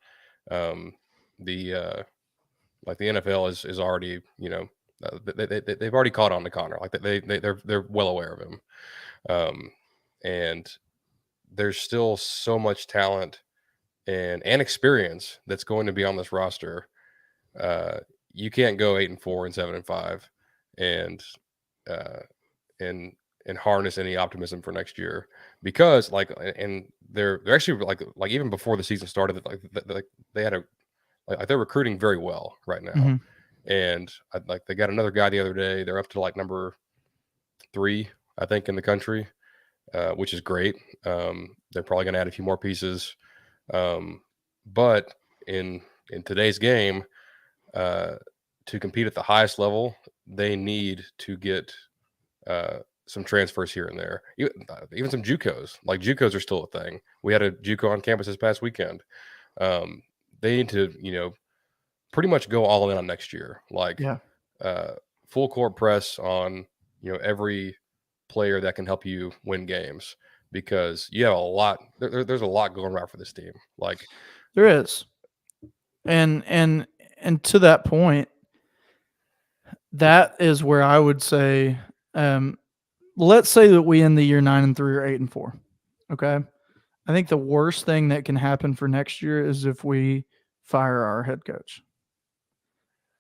Um, the like the NFL is already they've already caught on to Connor, like they're well aware of him, and there's still so much talent and experience that's going to be on this roster. Uh, you can't go 8-4 and 7-5, and uh, and and harness any optimism for next year because and they're actually like even before the season started, like they had a like they're recruiting very well right now, Mm-hmm. and like they got another guy the other day. They're up to like number 3, I think, in the country, which is great. They're probably going to add a few more pieces, but in today's game, uh, to compete at the highest level, they need to get some transfers here and there, even some JUCOs. Like JUCOs are still a thing. We had a JUCO on campus this past weekend. They need to, pretty much go all in on next year. Like Yeah. uh, full court press on, every player that can help you win games because you have a lot. There's a lot going right for this team. Like There is. And to that point, that is where I would say, let's say that we end the year 9-3 or 8-4. Okay. I think the worst thing that can happen for next year is if we fire our head coach.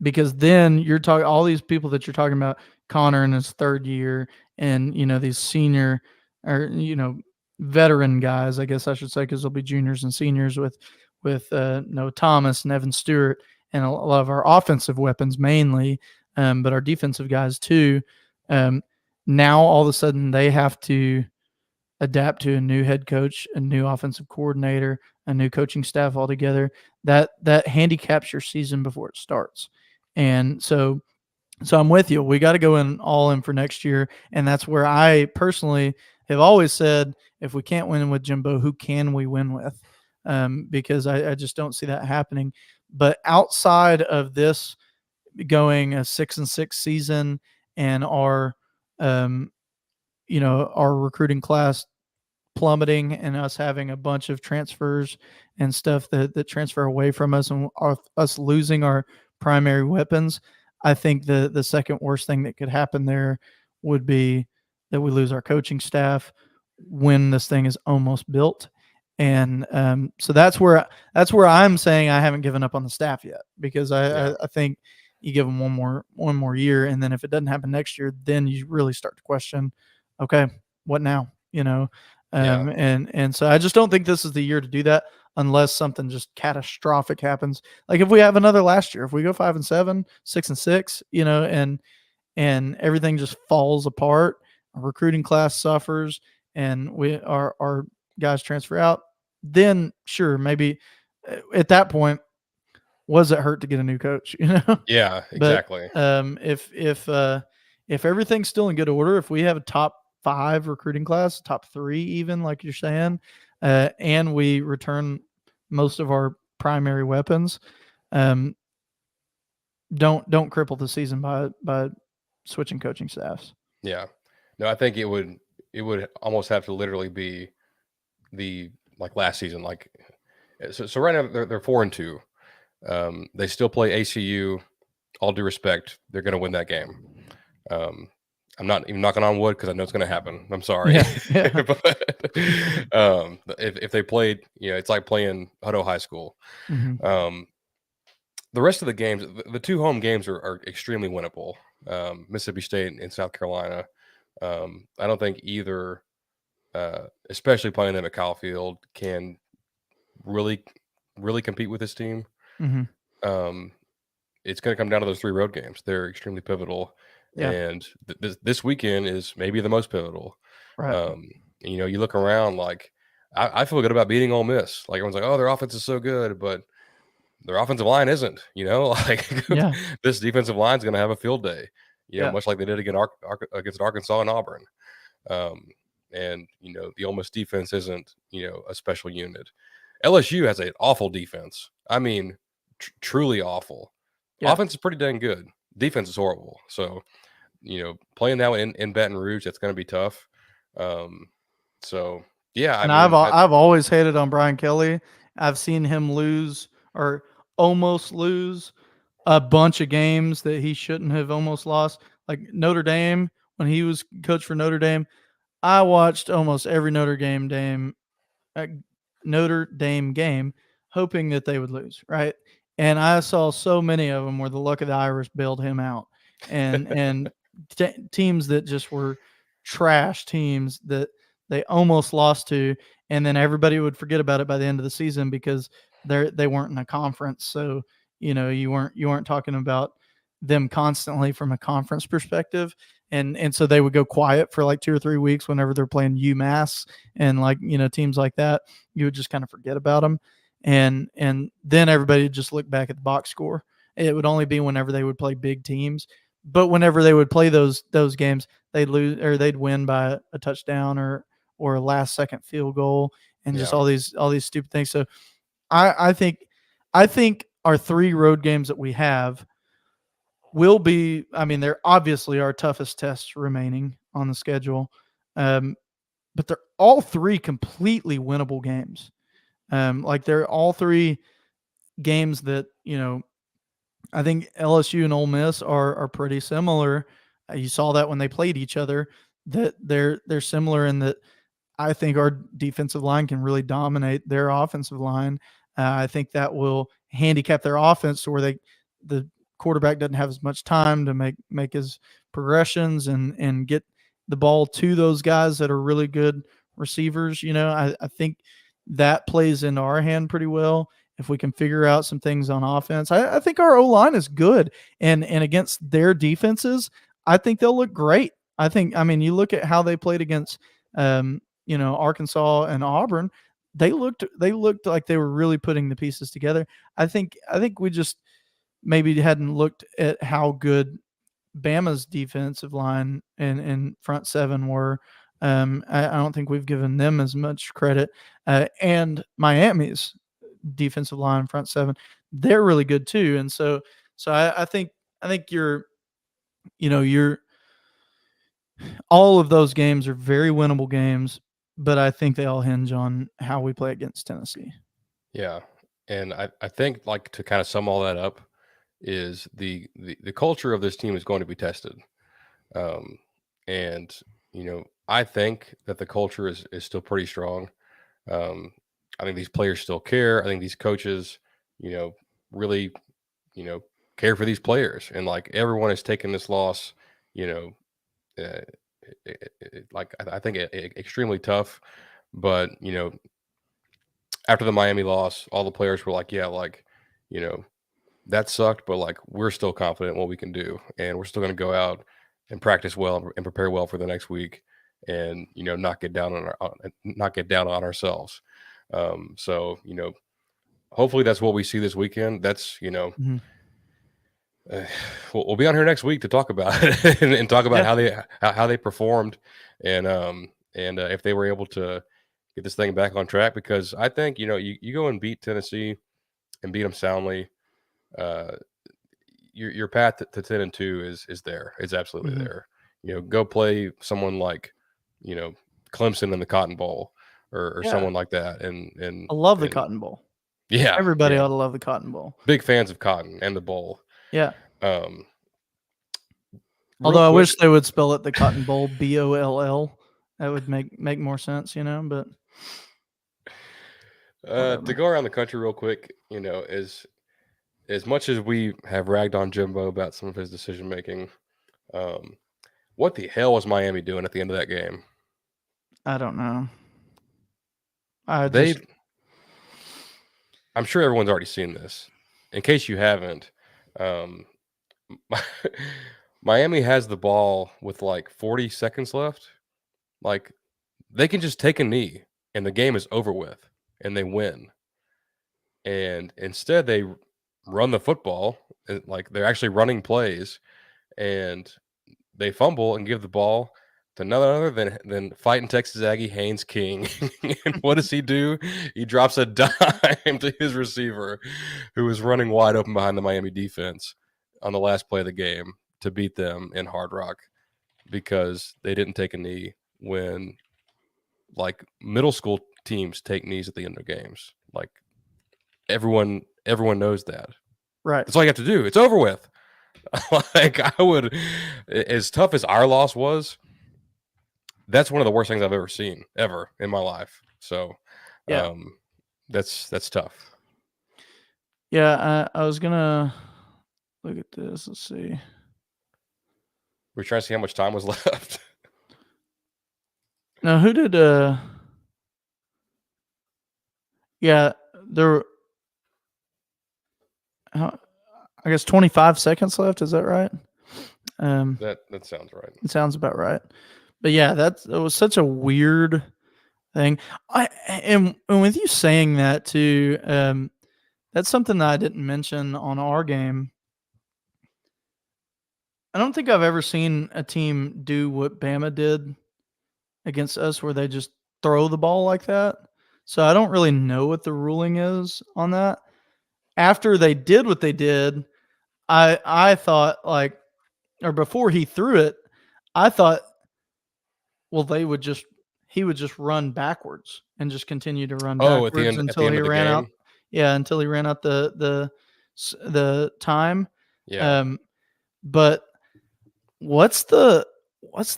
Because then you're talking all these people that you're talking about, Connor in his third year, and these senior or veteran guys, I guess I should say, because they'll be juniors and seniors with no Thomas and Evan Stewart and a lot of our offensive weapons mainly, but our defensive guys too. Now all of a sudden they have to adapt to a new head coach, a new offensive coordinator, a new coaching staff altogether. That handicaps your season before it starts. And so I'm with you. We got to go in all in for next year, and that's where I personally have always said, if we can't win with Jimbo, who can we win with? Because I just don't see that happening. But outside of this going a 6-6 season and um, our recruiting class plummeting and us having a bunch of transfers and stuff that transfer away from us and us losing our primary weapons, I think the second worst thing that could happen there would be that we lose our coaching staff when this thing is almost built. And so that's where I'm saying I haven't given up on the staff yet, because yeah, I think you give them one more year, and then if it doesn't happen next year, then you really start to question, okay, what now? yeah, And so I just don't think this is the year to do that unless something just catastrophic happens. Like if we have another last year, if we go 5-7, 6-6, and everything just falls apart. Our recruiting class suffers, and our guys transfer out, then sure, maybe at that point, was it hurt to get a new coach? Yeah, But exactly. if everything's still in good order, if we have a top 5 recruiting class, top 3 even, like you're saying, and we return most of our primary weapons, um, don't cripple the season by switching coaching staffs. Yeah. No, I think it would almost have to literally be the like last season. Like so right now they're 4-2. They still play ACU. All due respect, they're going to win that game. Um, I'm not even knocking on wood because I know it's going to happen. I'm sorry, Yeah, yeah. but if they played, it's like playing Hutto High School. Mhm. Um, the rest of the games, the 2 home games are extremely winnable. Mississippi State and South Carolina. I don't think either, especially playing them at Kyle Field, can really, really compete with this team. Mhm. Um, it's going to come down to those 3 road games. They're extremely pivotal, Yeah. and this weekend is maybe the most pivotal. Right. Um, you look around like I feel good about beating Ole Miss. Like everyone's like, "Oh, their offense is so good," but their offensive line isn't. Like Yeah. this defensive line is going to have a field day. Yeah. Much like they did against Arkansas and Auburn. Um, and the Ole Miss defense isn't a special unit. LSU has an awful defense. I mean, truly awful. Yeah. Offense is pretty dang good. Defense is horrible. So, playing that one in Baton Rouge, that's going to be tough. Um, so yeah, I And I've mean, I've always hated on Brian Kelly. I've seen him lose or almost lose a bunch of games that he shouldn't have almost lost. Like Notre Dame, when he was coach for Notre Dame, I watched almost every uh, Notre Dame game, hoping that they would lose, right? And I saw so many of them where the luck of the Irish bailed him out, and teams that just were trash teams that they almost lost to, and then everybody would forget about it by the end of the season because they weren't in a conference. So you weren't talking about them constantly from a conference perspective, and so they would go quiet for like 2 or 3 weeks whenever they're playing UMass and like teams like that. You would just kind of forget about them, and then everybody would just look back at the box score. It would only be whenever they would play big teams, but whenever they would play those games, they'd lose or they'd win by a touchdown or a last second field goal and just yeah, all these stupid things. So I think our 3 road games that we have will be, I mean, they're obviously our toughest tests remaining on the schedule. But they're all 3 completely winnable games. Like they're all 3 games that, I think LSU and Ole Miss are pretty similar. You saw that when they played each other, that they're similar in that I think our defensive line can really dominate their offensive line. I think that will handicap their offense to where the quarterback doesn't have as much time to make his progressions and get the ball to those guys that are really good receivers. I think that plays into our hand pretty well if we can figure out some things on offense. I think our O line is good, and against their defenses, I think they'll look great. I mean, you look at how they played against Arkansas and Auburn, they looked like they were really putting the pieces together. I think we just maybe hadn't looked at how good Bama's defensive line and front seven were. I don't think we've given them as much credit. And Miami's defensive line, front seven, they're really good too. And so I think you're all of those games are very winnable games, but I think they all hinge on how we play against Tennessee. yeah. And I think like to kind of sum all that up is the culture of this team is going to be tested. Um, and I think that the culture is still pretty strong. Um, I think these players still care. I think these coaches, you know, really, you know, care for these players, and like everyone has taken this loss, you know, uh, like I think extremely tough. But after the Miami loss, all the players were like, "Yeah, like, you know, that sucked, but like we're still confident in what we can do, and we're still going to go out and practice well and prepare well for the next week, and not get down on ourselves. So hopefully that's what we see this weekend. That's Mhm. we'll be on here next week to talk about it and talk about Yeah. how they performed, and if they were able to get this thing back on track. Because I think you go and beat Tennessee and beat them soundly. Uh, your path to 10-2 is there. It's absolutely Mhm. there. Go play someone like Clemson in the Cotton Bowl or Yeah. someone like that, and I love the and Cotton Bowl. yeah, Everybody yeah, ought to love the Cotton Bowl. big fans of Cotton and the bowl. Yeah. Um, Real Although I quick, wish they would spell it the Cotton Bowl, Boll. That would make more sense, but to whatever. go around the country real quick, as much as we have ragged on Jimbo about some of his decision making, um, what the hell was Miami doing at the end of that game? I don't know. I They, just I'm sure everyone's already seen this. In case you haven't, um, Miami has the ball with like 40 seconds left. Like they can just take a knee and the game is over with and they win. And instead they run the football, like they're actually running plays, and they fumble and give the ball to none other than fighting Texas Aggie Haynes King. And what does he do? He drops a dime to his receiver, who was running wide open behind the Miami defense on the last play of the game to beat them in Hard Rock, because they didn't take a knee when like middle school teams take knees at the end of games. Like everyone knows that. right. That's all you have to do. It's over with. Like I would, as tough as our loss was, that's one of the worst things I've ever seen ever in my life. So, Yeah. that's tough. Yeah, I was gonna look at this. Let's see. We're trying to see how much time was left. Now, who did? Yeah, there. How, I guess 25 seconds left. Is that right? That sounds right. It sounds about right. But yeah, it was such a weird thing. And with you saying that too, that's something that I didn't mention on our game. I don't think I've ever seen a team do what Bama did against us, where they just throw the ball like that. So I don't really know what the ruling is on that. After they did what they did, I thought, like, or before he threw it, I thought, well, he would just run backwards and just continue to run Oh, backwards at the until end he of the ran out. game. Yeah, until he ran out the time. Yeah. Um, but what's the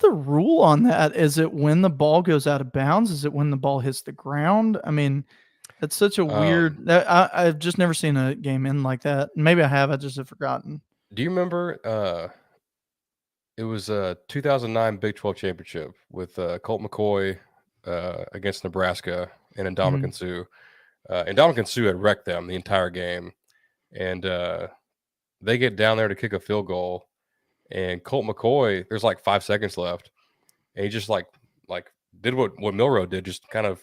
rule on that? Is it when the ball goes out of bounds? Is it when the ball hits the ground? I mean, that's such a Um, weird. I've just never seen a game end like that. Maybe I have. I just have forgotten. do you remember? It was a 2009 Big 12 championship with Colt McCoy against Nebraska and Mhm. Indomitian Sue. Indomitian Sue had wrecked them the entire game, and they get down there to kick a field goal, and Colt McCoy, there's like 5 seconds left, and he just like did what Milrow did, just kind of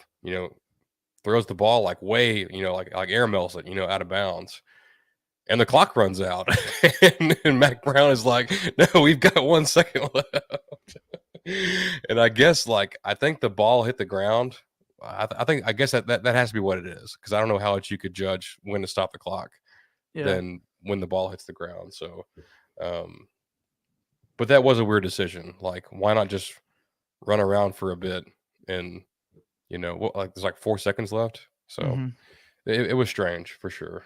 throws the ball like way like air mails it out of bounds, and the clock runs out, and Mac Brown is like, no, we've got 1 second left. And I guess I think the ball hit the ground. I guess that has to be what it is, because I don't know how else you could judge when to stop the clock Yeah. than when the ball hits the ground. So, um, but that was a weird decision. Like, why not just run around for a bit? And there's like 4 seconds left. So Mhm. it was strange for sure.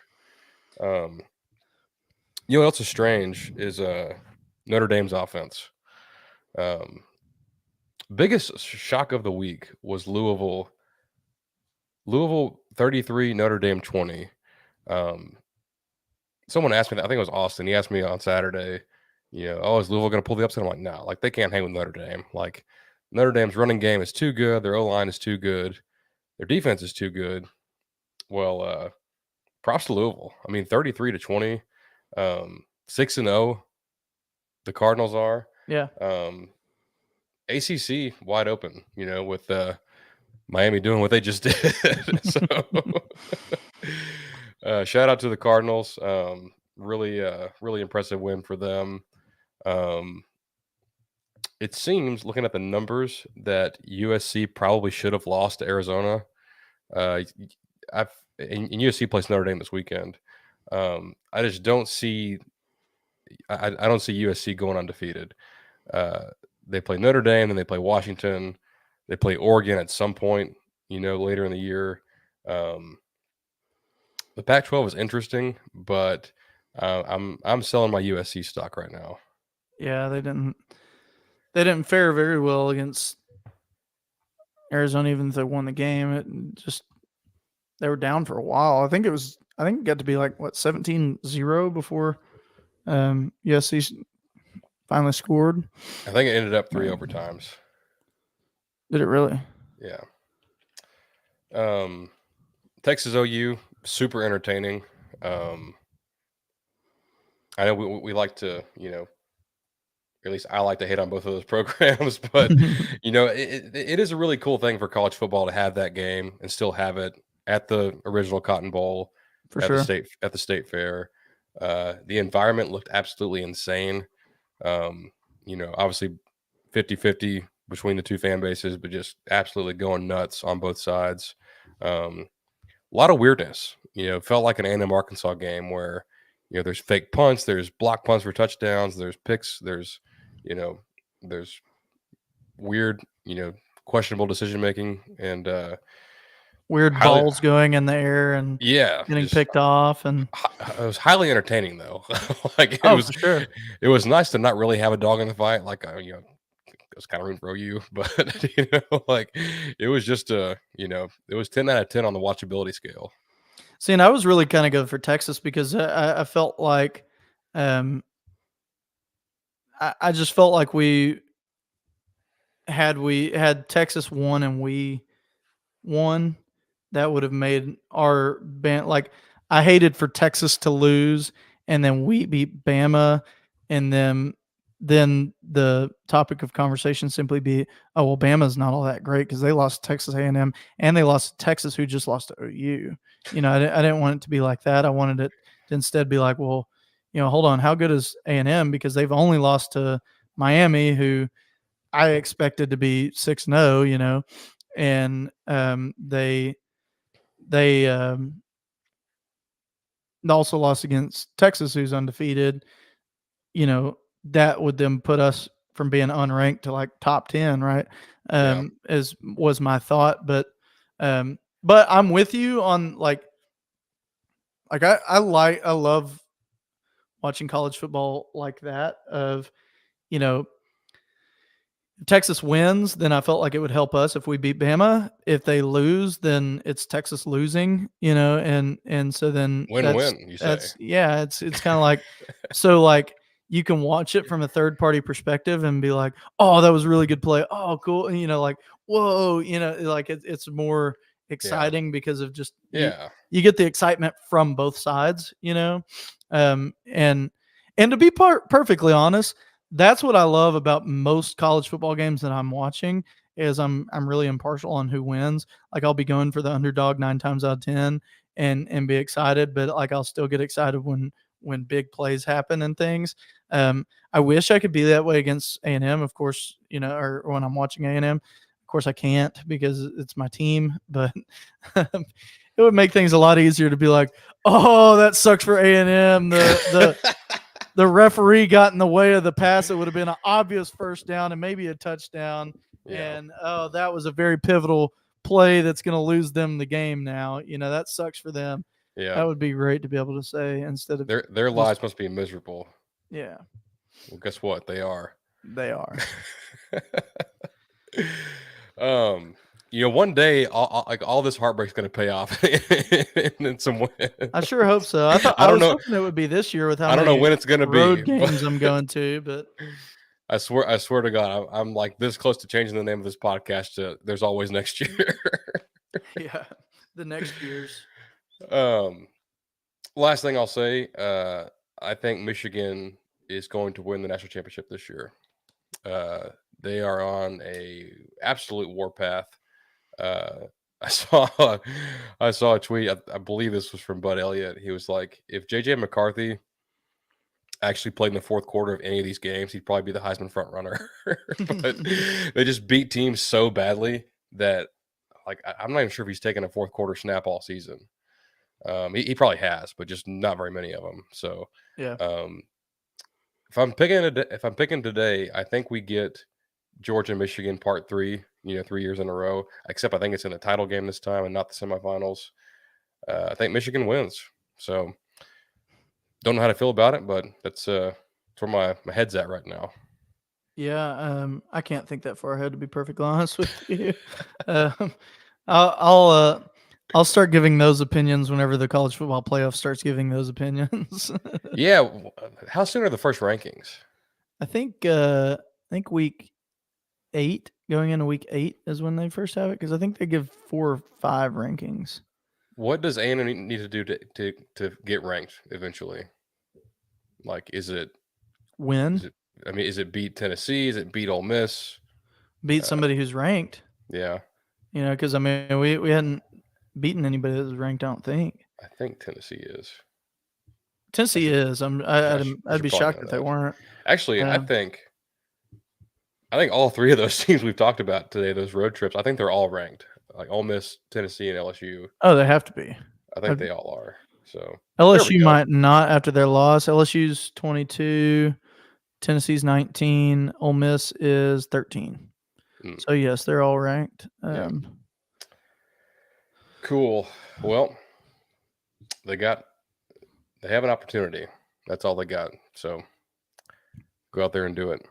Um, what else is strange is Notre Dame's offense. Um, biggest shock of the week was Louisville 33, Notre Dame 20. Um, someone asked me that. I think it was Austin. He asked me on Saturday, oh, is Louisville going to pull the upset? I'm like, no, like they can't hang with Notre Dame. Like Notre Dame's running game is too good. Their O line is too good. Their defense is too good. Well, props to Louisville. I mean, 33-20, 6-0. The Cardinals are. Yeah. Um, ACC wide open, with Miami doing what they just did. So, shout out to the Cardinals. Really impressive win for them. Um, it seems, looking at the numbers, that USC probably should have lost to Arizona. Uh, I've and USC plays Notre Dame this weekend. I just don't see. I don't see USC going undefeated. Uh, they play Notre Dame, then they play Washington, they play Oregon at some point, later in the year. Um, the Pac-12 is interesting, but I'm selling my USC stock right now. Yeah, they didn't fare very well against Arizona, even if they won the game. It just they were down for a while. I think it got to be like what 17-0 before USC finally scored. I think it ended up 3 Um, overtimes. Did it really? Yeah. Um, Texas OU, super entertaining. I know we like to, or at least I like to hate on both of those programs, but it is a really cool thing for college football to have that game and still have it at the original Cotton Bowl For at the sure. state fair. The environment looked absolutely insane. Obviously 50-50 between the two fan bases, but just absolutely going nuts on both sides. A lot of weirdness. Felt like an A&M Arkansas game where there's fake punts, there's block punts for touchdowns, there's picks, you know there's weird, questionable decision making, and Weird highly, balls going in the air and yeah, getting just picked off, and it was highly entertaining though. Like oh, for sure. it was nice to not really have a dog in the fight. Like I was kind of rooting for you, but like it was just it was 10 out of 10 on the watchability scale. See, and I was really kind of good for Texas because I felt like, um, I just felt like we had Texas won and we won, that would have made our band like I hated for Texas to lose and then we beat Bama and then the topic of conversation simply be, oh well, Bama's not all that great because they lost to Texas A&M and they lost to Texas, who just lost to OU. I didn't want it to be like that. I wanted it to instead be like, well, hold on, how good is A&M, because they've only lost to Miami, who I expected to be 6-0, and they also lost against Texas, who's undefeated. That would then put us from being unranked to like top 10, right? Yeah. As was my thought, but I'm with you on like I love watching college football like that. Of you know if Texas wins, then I felt like it would help us if we beat Bama. If they lose, then it's Texas losing, and so then Win-win, you say. that's yeah, it's kind of like, so like you can watch it from a third party perspective and be like, oh, that was a really good play. Oh, cool. And, like, whoa, like it's more Yeah. exciting because of just Yeah. you get the excitement from both sides, and to be perfectly honest, that's what I love about most college football games that I'm watching is I'm really impartial on who wins. Like I'll be going for the underdog 9 times out of 10 and be excited, but like I'll still get excited when big plays happen and things. I wish I could be that way against A&M, of course, or when I'm watching A&M. Of course I can't because it's my team, but it would make things a lot easier to be like, "Oh, that sucks for A&M. The referee got in the way of the pass. It would have been an obvious first down and maybe a touchdown. Yeah. And oh, that was a very pivotal play that's going to lose them the game now. That sucks for them." Yeah. That would be great to be able to say instead of Their just, lives must be miserable. yeah, Well, guess what? They are. they are. um, one day, all this heartbreak's going to pay off in some way. I sure hope so. I I don't was know. hoping it would be this year with how I don't know many when it's going to be, road games I'm going to, but I swear to God, I'm like this close to changing the name of this podcast to "There's Always Next Year." yeah, the next year's. um, Last thing I'll say, I think Michigan is going to win the national championship this year. Uh, they are on a absolute warpath. Uh, I saw I saw a tweet. I believe this was from Bud Elliott. He was like, "If JJ McCarthy actually played in the fourth quarter of any of these games, he'd probably be the Heisman front runner." But they just beat teams so badly that, like, I'm not even sure if he's taken a fourth quarter snap all season. He probably has, but just not very many of them. So, Yeah. um, if I'm picking today, I think we get Georgia Michigan part three. 3 years in a row. Except I think it's in the title game this time and not the semifinals. I think Michigan wins. So don't know how to feel about it, but that's where my head's at right now. Yeah, I can't think that far ahead to be perfectly honest with you. Um, I'll I'll uh, I'll start giving those opinions whenever the college football playoff starts giving those opinions. Yeah. How soon are the first rankings? I think week 8, going into week 8 is when they first have it because I think they give 4 or 5 rankings. What does A&M need to do to get ranked eventually? Like, Win, is it? I mean, is it beat Tennessee? Is it beat Ole Miss? beat Uh, somebody who's ranked. yeah, Because I mean we hadn't beaten anybody that was ranked. I don't think I think Tennessee is. I Tennessee should is. I I'd should be probably shocked know if they that. weren't. Actually, I Um, think I think all three of those teams we've talked about today, those road trips, I think they're all ranked. Like Ole Miss, Tennessee, and LSU. oh, they have to be. I think they all are. So there we LSU go. might not after their loss. LSU's 22, Tennessee's 19, Ole Miss is 13. Mm, So yes, they're all ranked. yeah. Cool. Well, they got they have an opportunity. That's all they got. So go out there and do it.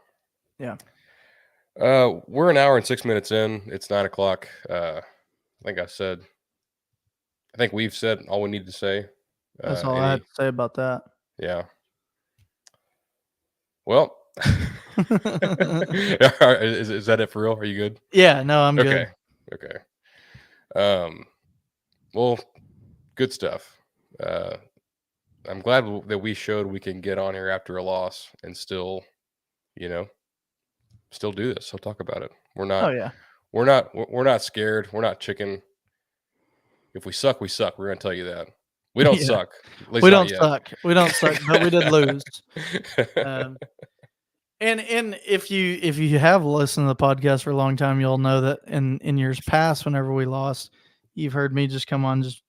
Yeah, We're an hour and 6 minutes in. It's 9 o'clock. I think we've said all we need to say. that's all I had Any to say about that. Yeah. Well, is that it for real? Are you good? Yeah, no, I'm Okay. good. Okay. Um, well, good stuff. Uh, I'm glad that we showed we can get on here after a loss and still, you know, still do this. So talk about it. Oh yeah, We're not scared. We're not chicken. If we suck, we suck. We're gonna tell you that. We don't yeah. suck. At least not yet. We don't suck, but we did lose. Um, and if you have listened to the podcast for a long time, you'll know that in years past, whenever we lost, you've heard me just come on just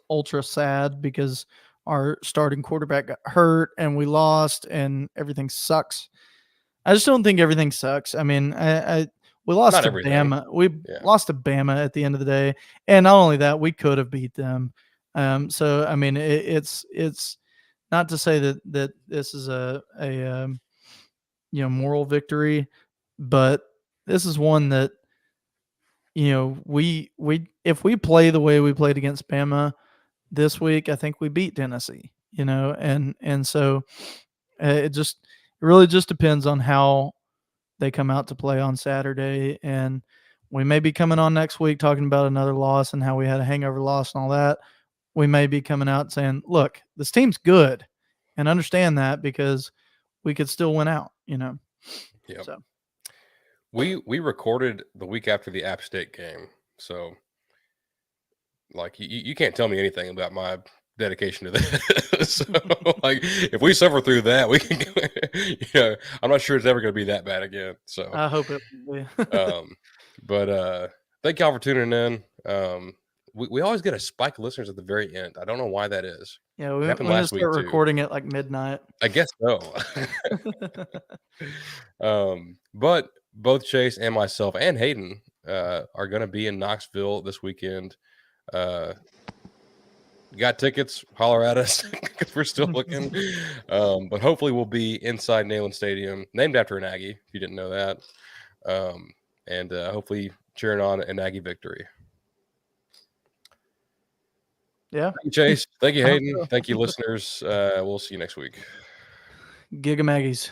ultra sad because our starting quarterback got hurt and we lost and everything sucks. I just don't think everything sucks. I mean, we lost Not to everything. Bama. We Yeah. lost to Bama at the end of the day, and not only that, we could have beat them. So I mean, it's not to say that this is a moral victory, but this is one that we if we play the way we played against Bama this week, I think we beat Tennessee. And so it really just depends on how they come out to play on Saturday. And we may be coming on next week talking about another loss and how we had a hangover loss and all that. We may be coming out saying, look, this team's good, and understand that because we could still win out. Yep. So We recorded the week after the App State game, so like you can't tell me anything about my dedication to this. So like if we suffer through that, we can. I'm not sure it's ever going to be that bad again. So, I hope it will be. um, but thank y'all for tuning in. We always get a spike of listeners at the very end. I don't know why that is. Yeah, It we're happened going to last week start too. recording at like midnight. I guess so. But both Chase and myself and Hayden are going to be in Knoxville this weekend. Got tickets? Holler at us because we're still looking. But hopefully we'll be inside Neyland Stadium, named after an Aggie. If you didn't know that, and hopefully cheering on an Aggie victory. Yeah. Thank you, Chase. Thank you, I hope Hayden. so. Thank you, listeners. We'll see you next week. Giga Maggies.